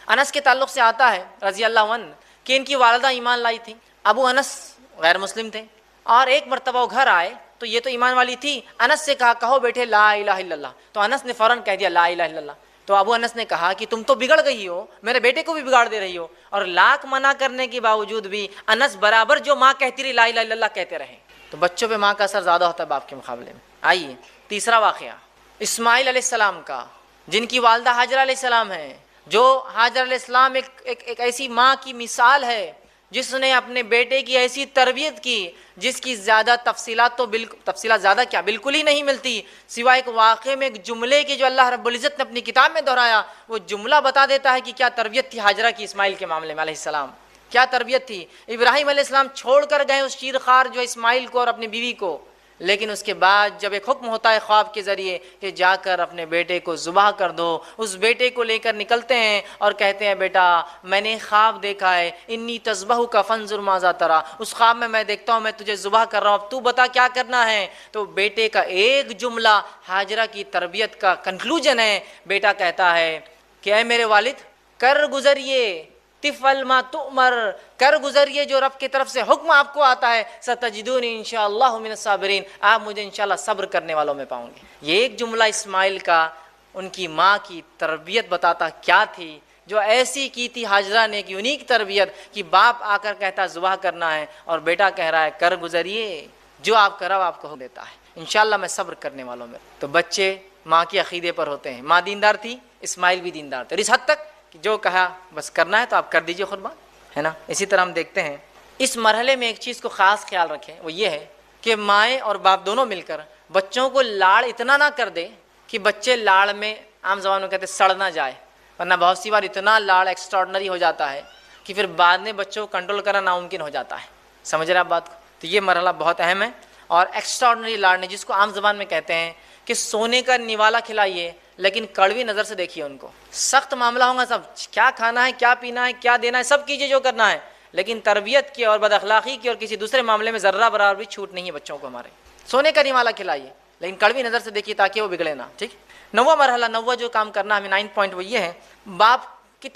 انس کے تعلق سے آتا ہے رضی اللہ عنہ کہ ان کی والدہ ایمان لائی تھی۔ ابو انس غیر مسلم تھے، اور ایک مرتبہ وہ گھر آئے تو یہ تو ایمان والی تھی، انس سے کہا کہو بیٹے لا الہ الا اللہ، تو انس نے فوراً کہہ دیا لا الہ الا اللہ۔ تو ابو انس نے کہا کہ تم تو بگڑ گئی ہو، میرے بیٹے کو بھی بگاڑ دے رہی ہو، اور لاکھ منع کرنے کے باوجود بھی انس برابر جو ماں کہتی رہی لا الہ الا اللہ کہتے رہے۔ تو بچوں پہ ماں کا اثر زیادہ ہوتا ہے باپ کے مقابلے میں۔ آئیے تیسرا واقعہ اسماعیل علیہ السلام کا، جن کی والدہ ہاجرہ علیہ السلام ہیں، جو ہاجرہ علیہ السلام ایک ایسی ماں کی مثال ہے جس نے اپنے بیٹے کی ایسی تربیت کی جس کی زیادہ تفصیلات تو تفصیلات زیادہ کیا بالکل ہی نہیں ملتی، سوائے ایک واقعے میں ایک جملے کی جو اللہ رب العزت نے اپنی کتاب میں دہرایا، وہ جملہ بتا دیتا ہے کہ کیا تربیت تھی ہاجرہ کی اسماعیل کے معاملے میں علیہ السلام، کیا تربیت تھی۔ ابراہیم علیہ السلام چھوڑ کر گئے اس شیرخوار جو اسماعیل کو اور اپنی بیوی کو، لیکن اس کے بعد جب ایک حکم ہوتا ہے خواب کے ذریعے کہ جا کر اپنے بیٹے کو ذبح کر دو، اس بیٹے کو لے کر نکلتے ہیں اور کہتے ہیں بیٹا میں نے خواب دیکھا ہے، انی تذبحک فانظر ماذا تری، اس خواب میں دیکھتا ہوں میں تجھے ذبح کر رہا ہوں، اب تو بتا کیا کرنا ہے۔ تو بیٹے کا ایک جملہ ہاجرہ کی تربیت کا کنکلوژن ہے، بیٹا کہتا ہے کہ اے میرے والد کر گزریے، تفعل ما تؤمر، کر گزریے جو رب کی طرف سے حکم آپ کو آتا ہے، ستجدونی انشاءاللہ من الصابرین، آپ مجھے انشاءاللہ صبر کرنے والوں میں پاؤں گے۔ یہ ایک جملہ اسماعیل کا ان کی ماں کی تربیت بتاتا کیا تھی، جو ایسی کی تھی ہاجرہ نے ایک یونیک تربیت کہ باپ آ کر کہتا ذبح کرنا ہے اور بیٹا کہہ رہا ہے کر گزریے، جو آپ کا رب آپ کو دیتا ہے انشاءاللہ میں صبر کرنے والوں میں۔ تو بچے ماں کے عقیدے پر ہوتے ہیں، ماں دیندار تھی، اسماعیل بھی دیندار تھے، اور اس حد تک کہ جو کہا بس کرنا ہے تو آپ کر دیجئے قربان، ہے نا۔ اسی طرح ہم دیکھتے ہیں اس مرحلے میں ایک چیز کو خاص خیال رکھیں، وہ یہ ہے کہ مائیں اور باپ دونوں مل کر بچوں کو لاڑ اتنا نہ کر دے کہ بچے لاڑ میں عام زبان میں کہتے ہیں سڑ نہ جائے، ورنہ بہت سی بار اتنا لاڑ ایکسٹراڈنری ہو جاتا ہے کہ پھر بعد میں بچوں کو کنٹرول کرنا ناممکن ہو جاتا ہے۔ سمجھ رہے آپ بات کو؟ تو یہ مرحلہ بہت اہم ہے، اور ایکسٹراڈنری لاڑ نے جس کو عام زبان میں کہتے ہیں کہ سونے کا نوالا کھلائیے لیکن کڑوی نظر سے دیکھیے، ان کو سخت معاملہ ہوگا، سب کیا کھانا ہے کیا پینا ہے کیا دینا ہے سب کیجیے جو کرنا ہے، لیکن تربیت کی اور بد اخلاقی کی اور کسی دوسرے معاملے میں ذرہ برابر بھی چھوٹ نہیں ہے بچوں کو ہمارے۔ سونے کا نوالا کھلائیے لیکن کڑوی نظر سے دیکھیے تاکہ وہ بگڑے نہ، ٹھیک۔ نواں مرحلہ، نواں جو کام کرنا ہمیں 9 پوائنٹ وہ یہ ہے، باپ کی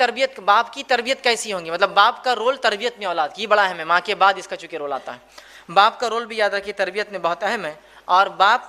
تربیت کیسی ہوں گی، مطلب باپ کا رول تربیت میں اولاد کی بڑا اہم ہے، ماں کے بعد اس کا چونکہ رول آتا ہے۔ باپ کا رول بھی یاد رکھیے تربیت میں بہت اہم ہے، اور باپ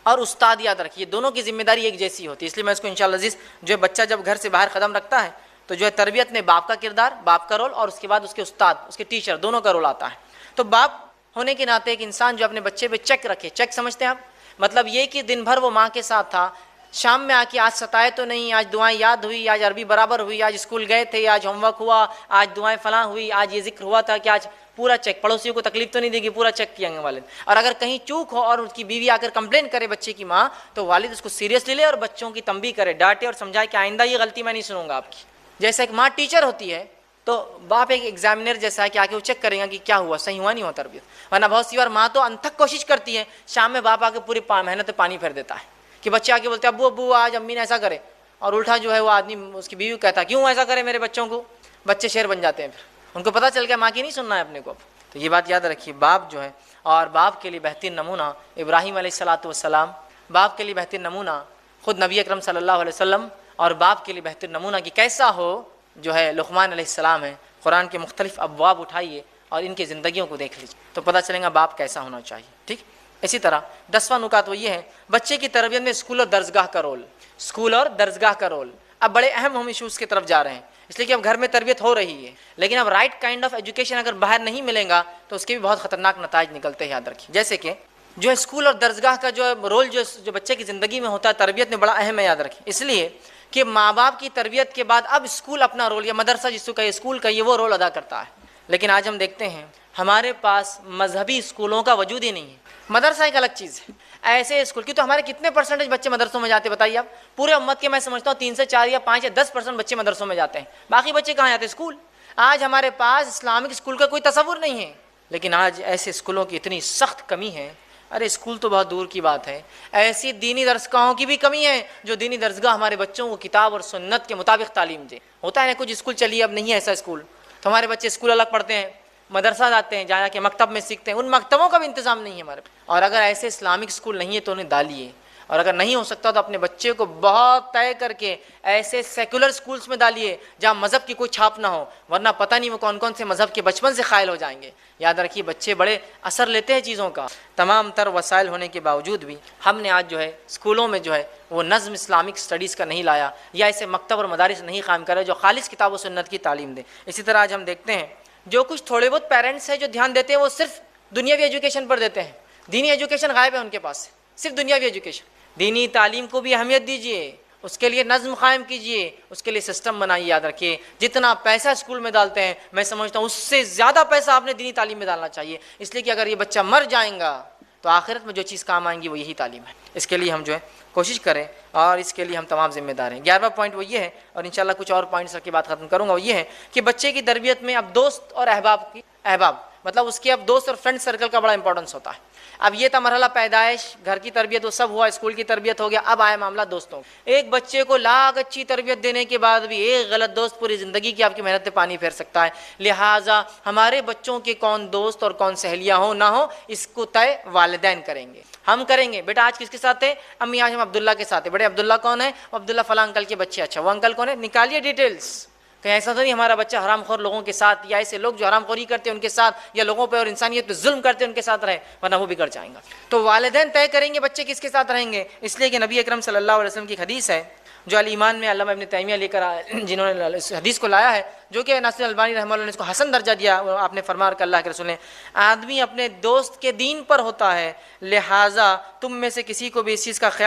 اور استاد یاد رکھیے دونوں کی ذمہ داری ایک جیسی ہوتی ہے، اس لیے میں اس کو انشاءاللہ عزیز جو بچہ جب گھر سے باہر قدم رکھتا ہے تو جو ہے تربیت میں باپ کا کردار، باپ کا رول، اور اس کے بعد اس کے استاد، اس کے ٹیچر، دونوں کا رول آتا ہے۔ تو باپ ہونے کے ناطے ایک انسان جو اپنے بچے پہ چیک رکھے، چیک سمجھتے ہیں آپ، مطلب یہ کہ دن بھر وہ ماں کے ساتھ تھا، شام میں آ کے آج ستائے تو نہیں، آج دعائیں یاد ہوئی، آج عربی برابر ہوئی، آج اسکول گئے تھے، آج ہوم ورک ہوا، آج دعائیں فلاں ہوئی، آج یہ ذکر ہوا تھا کہ آج پورا چیک، پڑوسیوں کو تکلیف تو نہیں دے گی، پورا چیک کیا گے والد۔ اور اگر کہیں چوک ہو اور اس کی بیوی آ کر کمپلین کرے بچے کی ماں، تو والد اس کو سیریسلی لے اور بچوں کی تنبیہ کرے، ڈانٹے اور سمجھائے کہ آئندہ یہ غلطی میں نہیں سنوں گا آپ کی۔ جیسے ایک ماں ٹیچر ہوتی ہے تو باپ ایک ایگزامینر جیسا ہے کہ آ کے وہ چیک کرے گا کہ کیا ہوا، صحیح ہوا نہیں ہوا تربیت۔ ورنہ بہت سی بار ماں تو انتھک کوشش کرتی ہے، شام میں باپ آ کے پوری محنت پانی پھیر دیتا ہے کہ بچے آ کے بولتے ہیں ابو آج امی نے ایسا کرے، اور الٹا جو ہے وہ آدمی اس کی بیوی کہتا ہے کیوں ایسا کرے میرے بچوں کو، بچے شیر بن جاتے ہیں، پھر ان کو پتہ چل گیا ماں کی نہیں سننا ہے اپنے کو۔ تو یہ بات یاد رکھیے، باپ جو ہے، اور باپ کے لیے بہترین نمونہ ابراہیم علیہ الصلاۃ والسلام، باپ کے لیے بہترین نمونہ خود نبی اکرم صلی اللہ علیہ وسلم، اور باپ کے لیے بہترین نمونہ کہ کیسا ہو جو ہے لقمان علیہ السلام ہے۔ قرآن کے مختلف ابواب اٹھائیے اور ان کی زندگیوں کو دیکھ لیجیے تو پتہ چلے گا باپ کیسا ہونا چاہیے، ٹھیک۔ اسی طرح 10واں نکات وہ یہ ہے، بچے کی تربیت میں اسکول اور درسگاہ کا رول، اسکول اور درسگاہ کا رول۔ اب بڑے اہم ہم ایشوز کی طرف جا رہے ہیں، اس لیے کہ اب گھر میں تربیت ہو رہی ہے، لیکن اب رائٹ کائنڈ آف ایجوکیشن اگر باہر نہیں ملے گا تو اس کے بھی بہت خطرناک نتائج نکلتے ہیں، یاد رکھیے۔ جیسے کہ جو ہے اسکول اور درسگاہ کا جو رول جو بچے کی زندگی میں ہوتا ہے تربیت میں بڑا اہم ہے، یاد رکھیں، اس لیے کہ ماں باپ کی تربیت کے بعد اب اسکول اپنا رول، یا مدرسہ جس کو کہے اسکول کا، یہ وہ رول ادا کرتا ہے۔ لیکن آج ہم دیکھتے ہیں ہمارے پاس مذہبی اسکولوں کا وجود ہی نہیں ہے، مدرسہ ایک الگ چیز ہے، ایسے اسکول کی تو ہمارے کتنے پرسنٹیج بچے مدرسوں میں جاتے ہیں بتائیے آپ؟ پورے امت کے میں سمجھتا ہوں 3 سے 4 یا 5 یا 10% بچے مدرسوں میں جاتے ہیں، باقی بچے کہاں جاتے ہیں؟ اسکول۔ آج ہمارے پاس اسلامک اسکول کا کوئی تصور نہیں ہے، لیکن آج ایسے اسکولوں کی اتنی سخت کمی ہے، ارے اسکول تو بہت دور کی بات ہے، ایسی دینی درسگاہوں کی بھی کمی ہے جو دینی درسگاہ ہمارے بچوں کو کتاب اور سنت کے مطابق تعلیم دے۔ ہوتا ہے نا کچھ اسکول چلیے اب نہیں ہے ایسا اسکول، تو ہمارے بچے اسکول الگ پڑھتے ہیں، مدرسہ جاتے ہیں، جا کے مکتب میں سیکھتے ہیں، ان مکتبوں کا بھی انتظام نہیں ہے ہمارے۔ اور اگر ایسے اسلامک اسکول نہیں ہے تو انہیں ڈالیے، اور اگر نہیں ہو سکتا تو اپنے بچے کو بہت طے کر کے ایسے سیکولر اسکولس میں ڈالیے جہاں مذہب کی کوئی چھاپ نہ ہو، ورنہ پتہ نہیں وہ کون کون سے مذہب کے بچپن سے قائل ہو جائیں گے۔ یاد رکھیے بچے بڑے اثر لیتے ہیں چیزوں کا، تمام تر وسائل ہونے کے باوجود بھی ہم نے آج جو ہے اسکولوں میں جو ہے وہ نظم اسلامک اسٹڈیز کا نہیں لایا، یا ایسے مکتب اور مدارس نہیں قائم کرے جو خالص کتاب و سنت کی تعلیم دیں۔ اسی طرح آج ہم دیکھتے ہیں جو کچھ تھوڑے بہت پیرنٹس ہیں جو دھیان دیتے ہیں وہ صرف دنیاوی ایجوکیشن پر دیتے ہیں، دینی ایجوکیشن غائب ہے ان کے پاس، صرف دنیاوی ایجوکیشن۔ دینی تعلیم کو بھی اہمیت دیجیے، اس کے لیے نظم قائم کیجیے، اس کے لیے سسٹم بنائیے۔ یاد رکھیے جتنا پیسہ اسکول میں ڈالتے ہیں میں سمجھتا ہوں اس سے زیادہ پیسہ آپ نے دینی تعلیم میں ڈالنا چاہیے، اس لیے کہ اگر یہ بچہ مر جائیں گا تو آخرت میں جو چیز کام آئیں گی وہ یہی تعلیم ہے۔ اس کے لیے ہم جو ہے کوشش کریں اور اس کے لیے ہم تمام ذمہ دار ہیں۔ 11واں پوائنٹ وہ یہ ہے، اور انشاءاللہ کچھ اور پوائنٹس رکھ کے بات ختم کروں گا، وہ یہ ہے کہ بچے کی تربیت میں اب دوست اور احباب مطلب اس کے اب دوست اور فرینڈ سرکل کا بڑا امپورٹنس ہوتا ہے. اب یہ تھا مرحلہ پیدائش، گھر کی تربیت وہ سب ہوا، اسکول کی تربیت ہو گیا. اب آیا معاملہ دوستوں. ایک بچے کو لاکھ اچھی تربیت دینے کے بعد بھی ایک غلط دوست پوری زندگی کی آپ کی محنت پہ پانی پھیر سکتا ہے. لہٰذا ہمارے بچوں کے کون دوست اور کون سہیلیاں ہوں نہ ہوں، اس کو طے والدین کریں گے. ہم کریں گے بیٹا آج کس کے ساتھ تھے؟ امی آج ہم عبداللہ کے ساتھ ہیں. بڑے عبداللہ کون ہے؟ عبداللہ فلاں انکل کے بچے. اچھا وہ انکل کون ہے؟ نکالیے ڈیٹیلز. کہیں ایسا تو نہیں ہمارا بچہ حرام خور لوگوں کے ساتھ یا ایسے لوگ جو حرام خوری کرتے ہیں ان کے ساتھ یا لوگوں پہ اور انسانیت پہ ظلم کرتے ہیں ان کے ساتھ رہے، ورنہ وہ بگڑ جائیں گا. تو والدین طے کریں گے بچے کس کے ساتھ رہیں گے. اس لیے کہ نبی اکرم صلی اللہ علیہ وسلم کی حدیث ہے جو الایمان میں علامہ ابن تیمیہ لے کر جنہوں نے اس حدیث کو لایا ہے، جو کہ ناصر البانی رحمہ اللہ نے اس کو حسن درجہ دیا. آپ نے فرمایا کہ اللہ کے رسول نے آدمی اپنے دوست کے دین پر ہوتا ہے، لہٰذا تم میں سے کسی کو بھی اس چیز کا خیال